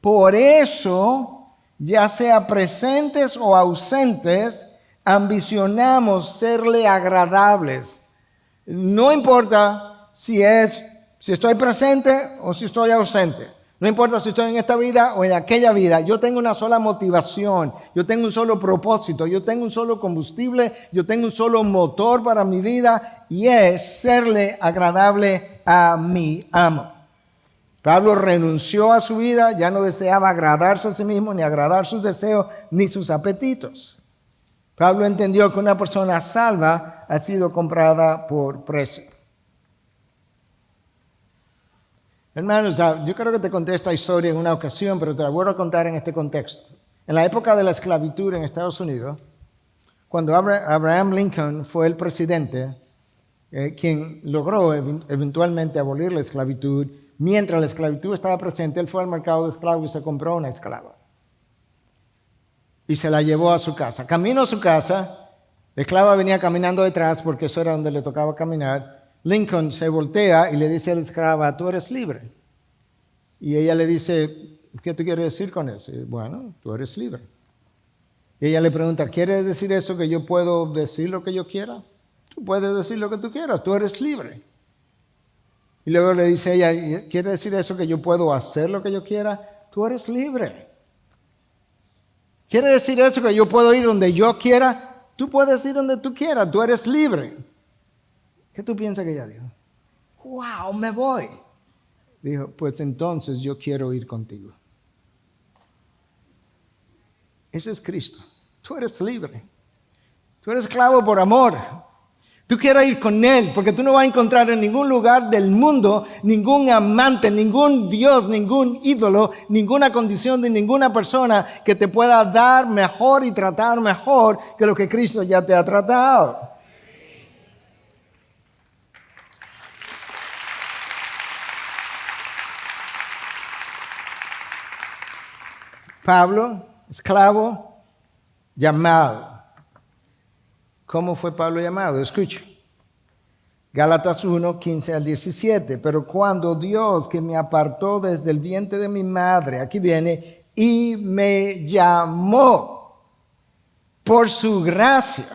Por eso, ya sea presentes o ausentes, ambicionamos serle agradables. No importa si estoy presente o si estoy ausente. No importa si estoy en esta vida o en aquella vida. Yo tengo una sola motivación. Yo tengo un solo propósito. Yo tengo un solo combustible. Yo tengo un solo motor para mi vida. Y es serle agradable a mi amo. Pablo renunció a su vida. Ya no deseaba agradarse a sí mismo, ni agradar sus deseos, ni sus apetitos. Pablo entendió que una persona salva ha sido comprada por precio. Hermanos, yo creo que te conté esta historia en una ocasión, pero te la vuelvo a contar en este contexto. En la época de la esclavitud en Estados Unidos, cuando Abraham Lincoln fue el presidente, quien logró eventualmente abolir la esclavitud, mientras la esclavitud estaba presente, él fue al mercado de esclavos y se compró una esclava. Y se la llevó a su casa. Camino a su casa, la esclava venía caminando detrás porque eso era donde le tocaba caminar. Lincoln se voltea y le dice a la esclava, tú eres libre. Y ella le dice, ¿qué te quiere decir con eso? Y, bueno, tú eres libre. Y ella le pregunta, ¿quiere decir eso que yo puedo decir lo que yo quiera? Tú puedes decir lo que tú quieras, tú eres libre. Y luego le dice a ella, ¿quiere decir eso que yo puedo hacer lo que yo quiera? Tú eres libre. ¿Quiere decir eso que yo puedo ir donde yo quiera? Tú puedes ir donde tú quieras, tú eres libre. ¿Qué tú piensas que ella dijo? ¡Wow, me voy! Dijo, pues entonces yo quiero ir contigo. Ese es Cristo. Tú eres libre. Tú eres esclavo por amor. Tú quieres ir con Él, porque tú no vas a encontrar en ningún lugar del mundo ningún amante, ningún Dios, ningún ídolo, ninguna condición de ninguna persona que te pueda dar mejor y tratar mejor que lo que Cristo ya te ha tratado. Pablo, esclavo, llamado. ¿Cómo fue Pablo llamado? Escucha. Gálatas 1, 15 al 17. Pero cuando Dios, que me apartó desde el vientre de mi madre, aquí viene, y me llamó por su gracia.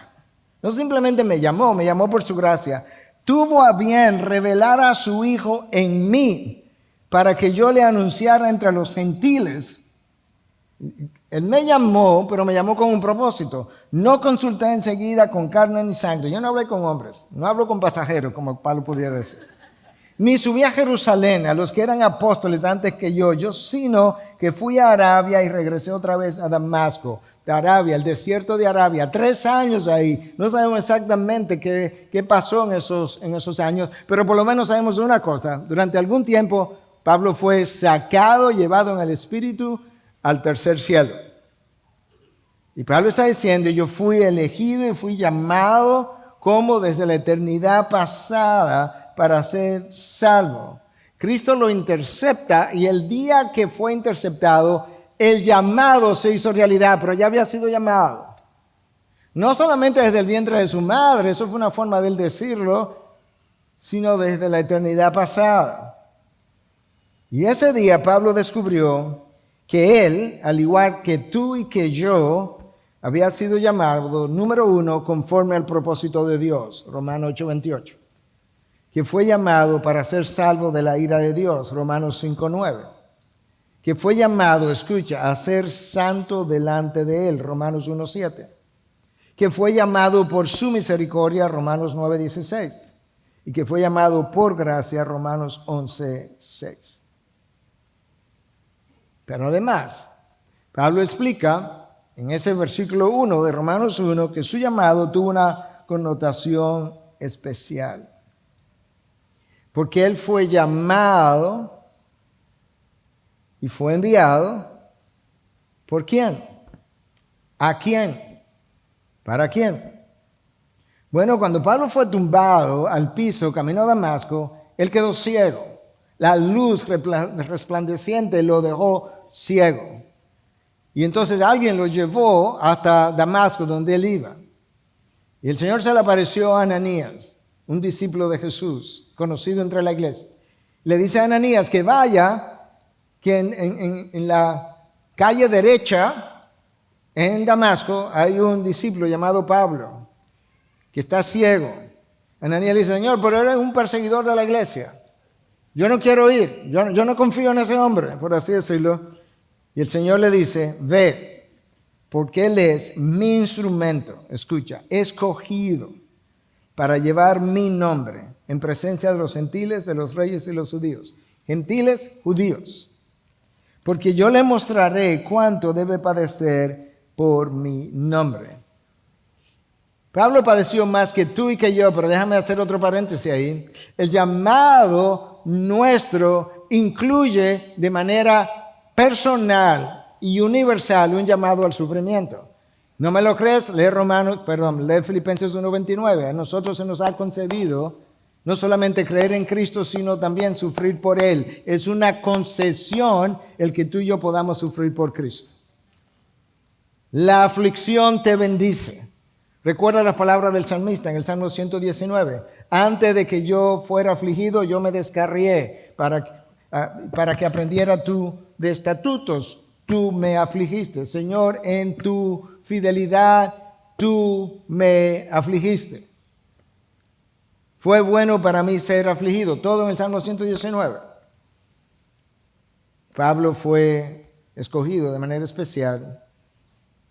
No simplemente me llamó por su gracia. Tuvo a bien revelar a su Hijo en mí para que yo le anunciara entre los gentiles. Él me llamó, pero me llamó con un propósito. No consulté enseguida con carne ni sangre. Yo no hablé con hombres, no hablo con pasajeros, como Pablo pudiera decir. Ni subí a Jerusalén a los que eran apóstoles antes que yo, sino que fui a Arabia y regresé otra vez a Damasco, de Arabia, el desierto de Arabia. 3 años ahí. No sabemos exactamente qué pasó en esos años, pero por lo menos sabemos una cosa. Durante algún tiempo, Pablo fue sacado, llevado en el Espíritu al tercer cielo. Y Pablo está diciendo, yo fui elegido y fui llamado como desde la eternidad pasada para ser salvo. Cristo lo intercepta y el día que fue interceptado, el llamado se hizo realidad, pero ya había sido llamado. No solamente desde el vientre de su madre, eso fue una forma de él decirlo, sino desde la eternidad pasada. Y ese día Pablo descubrió que él, al igual que tú y que yo, había sido llamado, número 1, conforme al propósito de Dios, Romanos 8:28. Que fue llamado para ser salvo de la ira de Dios, Romanos 5:9. Que fue llamado, escucha, a ser santo delante de Él, Romanos 1:7. Que fue llamado por su misericordia, Romanos 9:16. Y que fue llamado por gracia, Romanos 11:6. Pero además, Pablo explica en ese versículo 1 de Romanos 1 que su llamado tuvo una connotación especial. Porque él fue llamado y fue enviado. ¿Por quién? ¿A quién? ¿Para quién? Bueno, cuando Pablo fue tumbado al piso camino a Damasco, él quedó ciego. La luz resplandeciente lo dejó ciego. Y entonces alguien lo llevó hasta Damasco, donde él iba. Y el Señor se le apareció a Ananías, un discípulo de Jesús, conocido entre la iglesia. Le dice a Ananías que vaya, que en la calle derecha, en Damasco, hay un discípulo llamado Pablo, que está ciego. Ananías le dice, Señor, pero eres un perseguidor de la iglesia. Yo no quiero ir, yo no confío en ese hombre, por así decirlo. Y el Señor le dice, ve, porque Él es mi instrumento, escucha, escogido para llevar mi nombre en presencia de los gentiles, de los reyes y los judíos. Gentiles, judíos. Porque yo le mostraré cuánto debe padecer por mi nombre. Pablo padeció más que tú y que yo, pero déjame hacer otro paréntesis ahí. El llamado nuestro incluye de manera personal y universal un llamado al sufrimiento. ¿No me lo crees? Lee Filipenses 1:29. A nosotros se nos ha concedido no solamente creer en Cristo, sino también sufrir por Él. Es una concesión el que tú y yo podamos sufrir por Cristo. La aflicción te bendice. Recuerda las palabras del salmista en el Salmo 119. Antes de que yo fuera afligido, yo me descarrié para que aprendiera tú de estatutos. Tú me afligiste. Señor, en tu fidelidad, tú me afligiste. Fue bueno para mí ser afligido. Todo en el Salmo 119. Pablo fue escogido de manera especial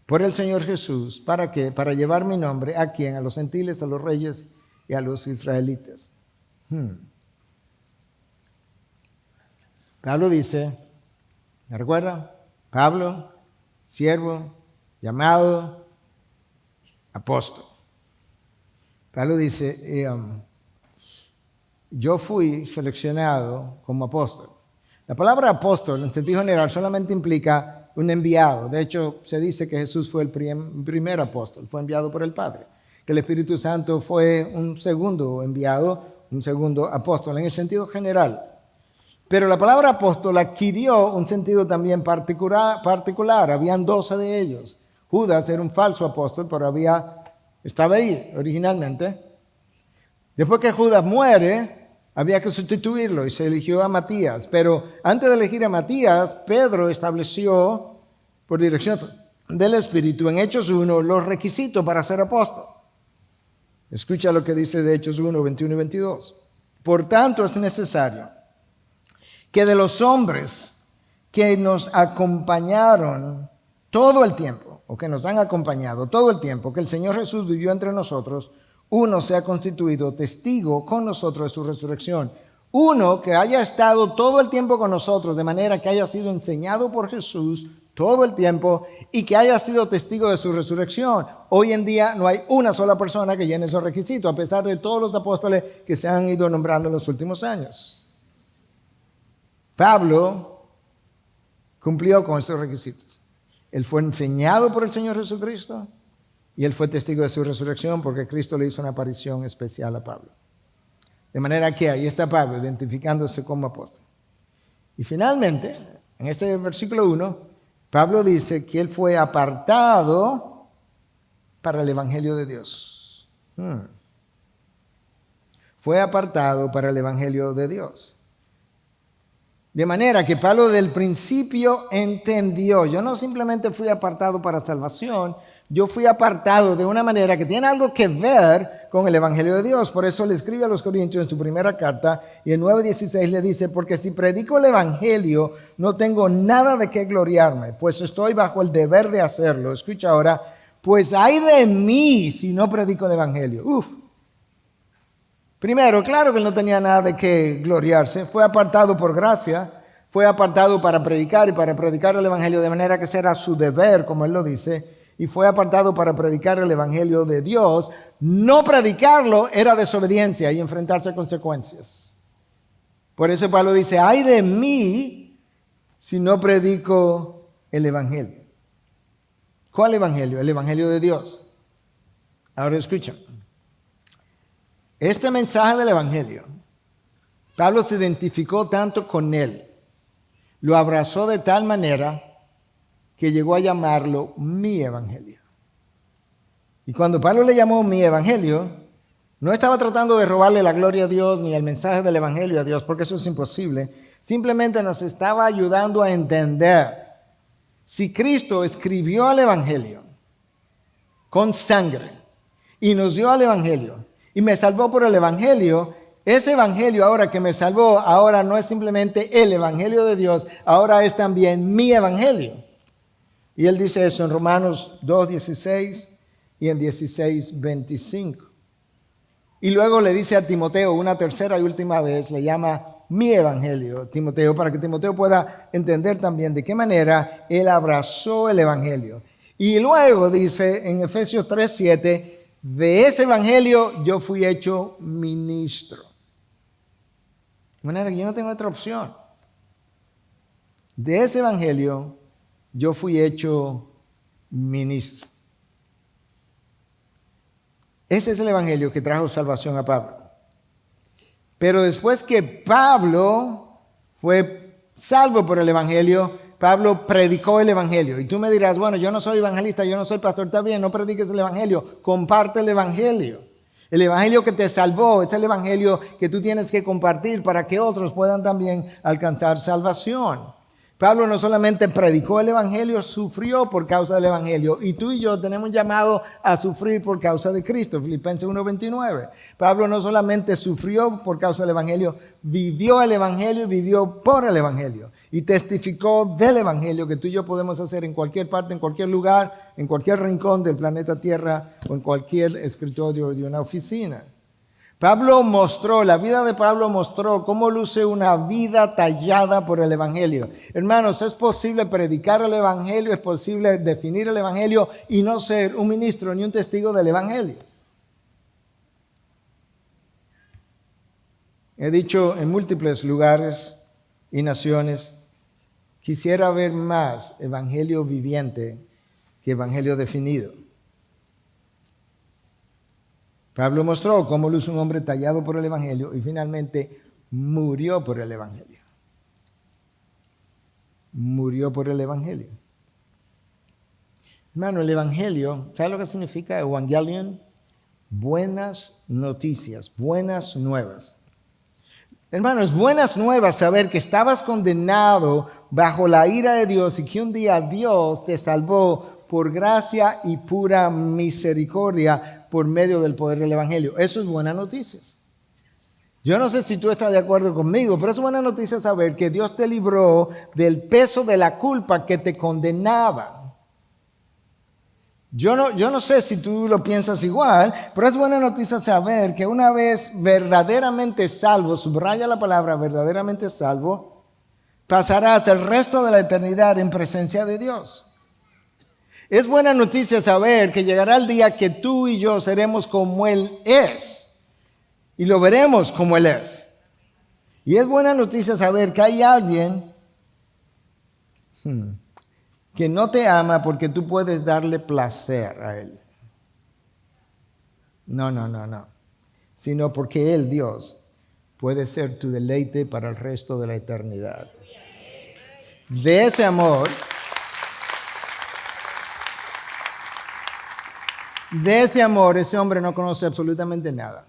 por el Señor Jesús. ¿Para qué? Para llevar mi nombre a quién? A los gentiles, a los reyes y a los israelitas. Pablo dice, ¿me recuerda? Pablo, siervo, llamado, apóstol. Pablo dice, yo fui seleccionado como apóstol. La palabra apóstol en sentido general solamente implica un enviado. De hecho, se dice que Jesús fue el primer apóstol, fue enviado por el Padre. Que el Espíritu Santo fue un segundo enviado, un segundo apóstol, en el sentido general. Pero la palabra apóstol adquirió un sentido también particular. Habían 12 de ellos. Judas era un falso apóstol, pero estaba ahí originalmente. Después que Judas muere, había que sustituirlo y se eligió a Matías. Pero antes de elegir a Matías, Pedro estableció, por dirección del Espíritu, en Hechos 1, los requisitos para ser apóstol. Escucha lo que dice de Hechos 1, 21 y 22. Por tanto, es necesario que de los hombres que nos acompañaron todo el tiempo, o que nos han acompañado todo el tiempo que el Señor Jesús vivió entre nosotros, uno se ha constituido testigo con nosotros de su resurrección. Uno que haya estado todo el tiempo con nosotros, de manera que haya sido enseñado por Jesús todo el tiempo y que haya sido testigo de su resurrección. Hoy en día no hay una sola persona que llene esos requisitos, a pesar de todos los apóstoles que se han ido nombrando en los últimos años. Pablo cumplió con esos requisitos. Él fue enseñado por el Señor Jesucristo y él fue testigo de su resurrección porque Cristo le hizo una aparición especial a Pablo. De manera que ahí está Pablo identificándose como apóstol. Y finalmente, en este versículo 1, Pablo dice que él fue apartado para el Evangelio de Dios. Fue apartado para el Evangelio de Dios. De manera que Pablo del principio entendió, yo no simplemente fui apartado para salvación, yo fui apartado de una manera que tiene algo que ver con el Evangelio de Dios. Por eso le escribe a los Corintios en su primera carta y en 9:16 le dice, porque si predico el Evangelio no tengo nada de qué gloriarme, pues estoy bajo el deber de hacerlo. Escucha ahora, pues ay de mí si no predico el Evangelio. Primero, claro que él no tenía nada de qué gloriarse, fue apartado por gracia, fue apartado para predicar y para predicar el Evangelio de manera que será su deber, como él lo dice, y fue apartado para predicar el Evangelio de Dios. No predicarlo era desobediencia y enfrentarse a consecuencias. Por eso Pablo dice, ay de mí si no predico el Evangelio. ¿Cuál Evangelio? El Evangelio de Dios. Ahora escuchen. Este mensaje del Evangelio, Pablo se identificó tanto con él, lo abrazó de tal manera que llegó a llamarlo mi Evangelio. Y cuando Pablo le llamó mi Evangelio, no estaba tratando de robarle la gloria a Dios ni el mensaje del Evangelio a Dios, porque eso es imposible. Simplemente nos estaba ayudando a entender, si Cristo escribió el Evangelio con sangre y nos dio al Evangelio, y me salvó por el Evangelio, ese Evangelio ahora que me salvó, ahora no es simplemente el Evangelio de Dios, ahora es también mi Evangelio. Y él dice eso en Romanos 2:16 y en 16:25. Y luego le dice a Timoteo una tercera y última vez, le llama mi Evangelio, Timoteo, para que Timoteo pueda entender también de qué manera él abrazó el Evangelio. Y luego dice en Efesios 3:7, de ese Evangelio yo fui hecho ministro. De manera que yo no tengo otra opción. De ese Evangelio yo fui hecho ministro. Ese es el Evangelio que trajo salvación a Pablo. Pero después que Pablo fue salvo por el Evangelio, Pablo predicó el Evangelio. Y tú me dirás, bueno, yo no soy evangelista, yo no soy pastor. Está bien, no prediques el Evangelio, comparte el Evangelio. El Evangelio que te salvó es el Evangelio que tú tienes que compartir para que otros puedan también alcanzar salvación. Pablo no solamente predicó el evangelio, sufrió por causa del evangelio. Y tú y yo tenemos llamado a sufrir por causa de Cristo. Filipenses 1:29. Pablo no solamente sufrió por causa del evangelio, vivió el evangelio y vivió por el evangelio. Y testificó del evangelio que tú y yo podemos hacer en cualquier parte, en cualquier lugar, en cualquier rincón del planeta Tierra o en cualquier escritorio de una oficina. La vida de Pablo mostró cómo luce una vida tallada por el evangelio. Hermanos, es posible predicar el evangelio, es posible definir el evangelio y no ser un ministro ni un testigo del evangelio. He dicho en múltiples lugares y naciones, quisiera ver más evangelio viviente que evangelio definido. Pablo mostró cómo luce un hombre tallado por el evangelio y finalmente murió por el evangelio. Murió por el evangelio. Hermano, el evangelio, ¿sabe lo que significa evangelion? Buenas noticias, buenas nuevas. Hermanos, buenas nuevas saber que estabas condenado bajo la ira de Dios y que un día Dios te salvó por gracia y pura misericordia por medio del poder del evangelio. Eso es buena noticia. Yo no sé si tú estás de acuerdo conmigo, pero es buena noticia saber que Dios te libró del peso de la culpa que te condenaba. Yo no sé si tú lo piensas igual, pero es buena noticia saber que una vez verdaderamente salvo, subraya la palabra verdaderamente salvo, pasarás el resto de la eternidad en presencia de Dios. Es buena noticia saber que llegará el día que tú y yo seremos como Él es. Y lo veremos como Él es. Y es buena noticia saber que hay alguien que no te ama porque tú puedes darle placer a Él. No. Sino porque Él, Dios, puede ser tu deleite para el resto de la eternidad. De ese amor... De ese amor, ese hombre no conoce absolutamente nada.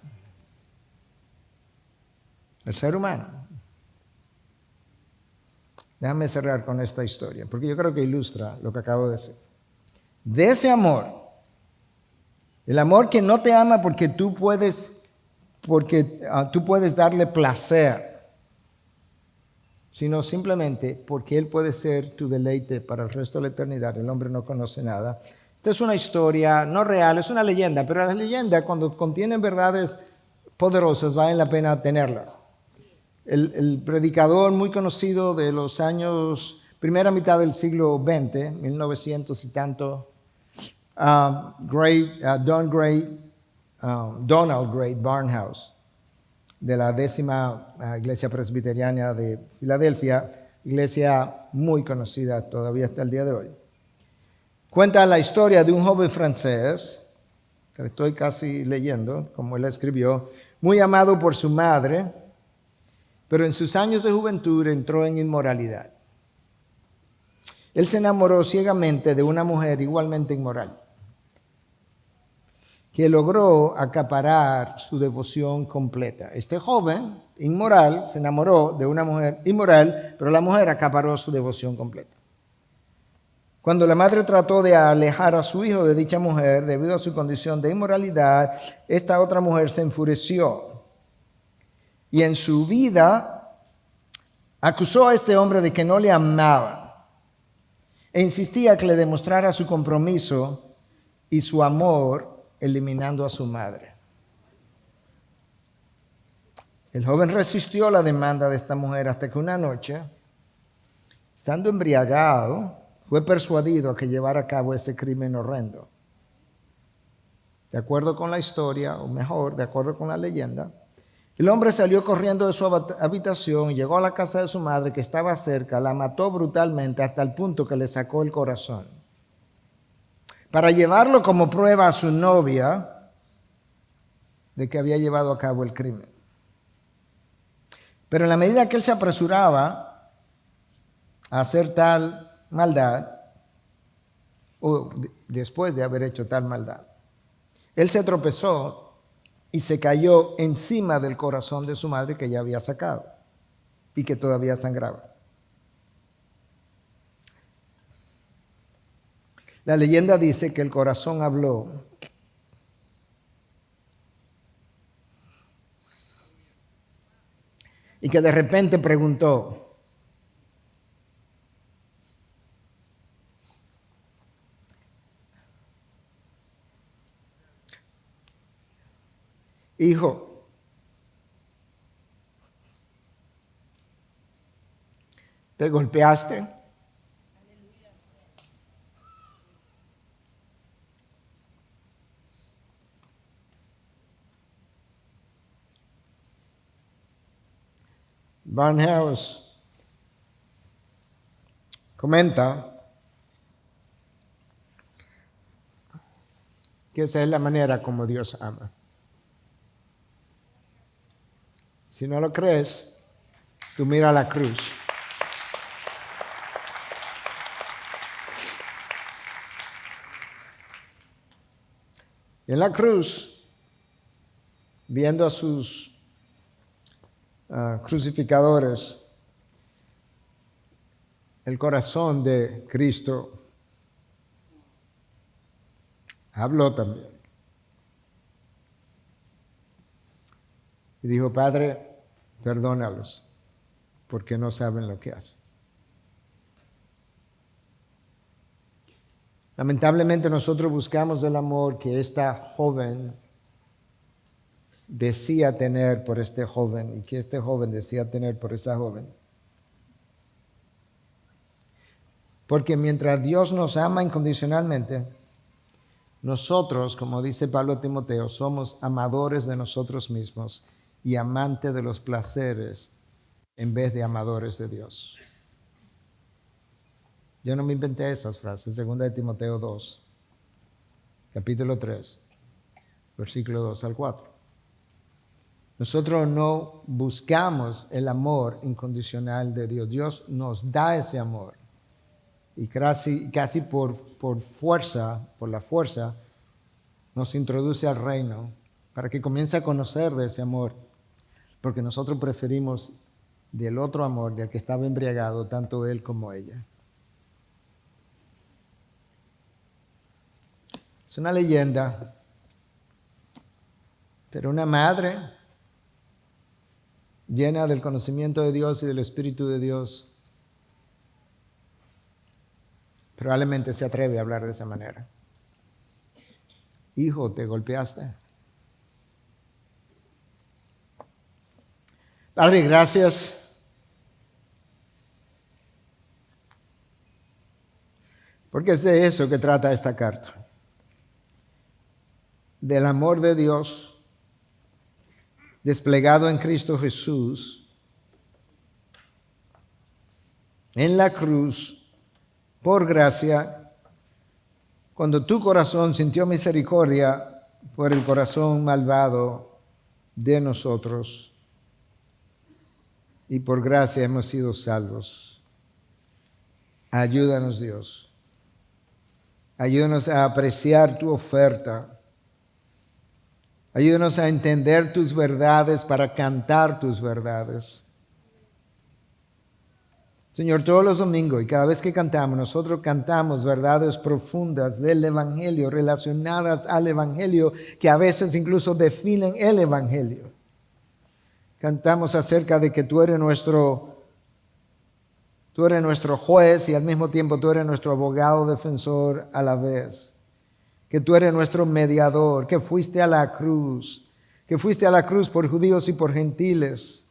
El ser humano. Déjame cerrar con esta historia, porque yo creo que ilustra lo que acabo de decir. De ese amor, el amor que no te ama porque tú puedes darle placer, sino simplemente porque Él puede ser tu deleite para el resto de la eternidad. El hombre no conoce nada. Esta es una historia no real, es una leyenda, pero las leyendas cuando contienen verdades poderosas valen la pena tenerlas. El predicador muy conocido de los años, primera mitad del siglo XX, 1900 y tanto, Donald Gray Barnhouse, de la 10ª iglesia presbiteriana de Filadelfia, iglesia muy conocida todavía hasta el día de hoy. Cuenta la historia de un joven francés, que estoy casi leyendo, como él escribió, muy amado por su madre, pero en sus años de juventud entró en inmoralidad. Él se enamoró ciegamente de una mujer igualmente inmoral, que logró acaparar su devoción completa. Este joven inmoral se enamoró de una mujer inmoral, pero la mujer acaparó su devoción completa. Cuando la madre trató de alejar a su hijo de dicha mujer debido a su condición de inmoralidad, esta otra mujer se enfureció y en su vida acusó a este hombre de que no le amaba e insistía que le demostrara su compromiso y su amor eliminando a su madre. El joven resistió la demanda de esta mujer hasta que una noche, estando embriagado, fue persuadido a que llevara a cabo ese crimen horrendo. De acuerdo con la historia, o mejor, de acuerdo con la leyenda, el hombre salió corriendo de su habitación y llegó a la casa de su madre que estaba cerca, la mató brutalmente hasta el punto que le sacó el corazón. Para llevarlo como prueba a su novia de que había llevado a cabo el crimen. Pero en la medida que él se apresuraba a hacer tal maldad, o después de haber hecho tal maldad, él se tropezó y se cayó encima del corazón de su madre que ya había sacado y que todavía sangraba. La leyenda dice que el corazón habló. Y que de repente preguntó: hijo, ¿te golpeaste? Barnhouse comenta que esa es la manera como Dios ama. Si no lo crees, tú mira la cruz. En la cruz, viendo a sus crucificadores, el corazón de Cristo habló también. Y dijo: Padre, perdónalos, porque no saben lo que hacen. Lamentablemente nosotros buscamos el amor que esta joven decía tener por este joven y que este joven decía tener por esa joven. Porque mientras Dios nos ama incondicionalmente, nosotros, como dice Pablo a Timoteo, somos amadores de nosotros mismos y amantes de los placeres en vez de amadores de Dios. Yo no me inventé esas frases. 2 de Timoteo 2, capítulo 3, versículo 2 al 4. Nosotros no buscamos el amor incondicional de Dios. Dios nos da ese amor. Y casi por la fuerza, nos introduce al reino para que comience a conocer de ese amor. Porque nosotros preferimos del otro amor, del que estaba embriagado, tanto él como ella. Es una leyenda, pero una madre llena del conocimiento de Dios y del Espíritu de Dios probablemente se atreve a hablar de esa manera. Hijo, ¿te golpeaste? Padre, gracias porque es de eso que trata esta carta. Del amor de Dios desplegado en Cristo Jesús, en la cruz, por gracia, cuando tu corazón sintió misericordia por el corazón malvado de nosotros, y por gracia hemos sido salvos. Ayúdanos, Dios. Ayúdanos a apreciar tu oferta. Ayúdanos a entender tus verdades para cantar tus verdades. Señor, todos los domingos y cada vez que cantamos, nosotros cantamos verdades profundas del Evangelio, relacionadas al Evangelio, que a veces incluso definen el Evangelio. Cantamos acerca de que tú eres nuestro juez y al mismo tiempo tú eres nuestro abogado defensor a la vez. Que tú eres nuestro mediador, que fuiste a la cruz por judíos y por gentiles.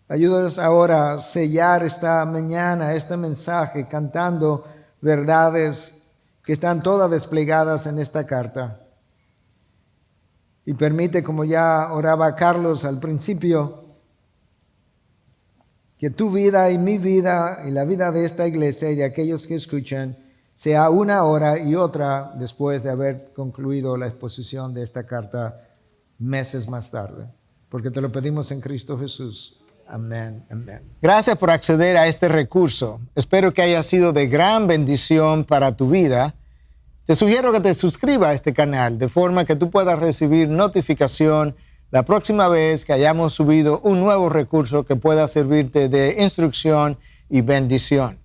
Ayúdanos ahora a sellar esta mañana, este mensaje, cantando verdades que están todas desplegadas en esta carta. Y permite, como ya oraba Carlos al principio, que tu vida y mi vida y la vida de esta iglesia y de aquellos que escuchan sea una hora y otra después de haber concluido la exposición de esta carta meses más tarde. Porque te lo pedimos en Cristo Jesús. Amén, amén. Gracias por acceder a este recurso. Espero que haya sido de gran bendición para tu vida. Te sugiero que te suscribas a este canal de forma que tú puedas recibir notificación la próxima vez que hayamos subido un nuevo recurso que pueda servirte de instrucción y bendición.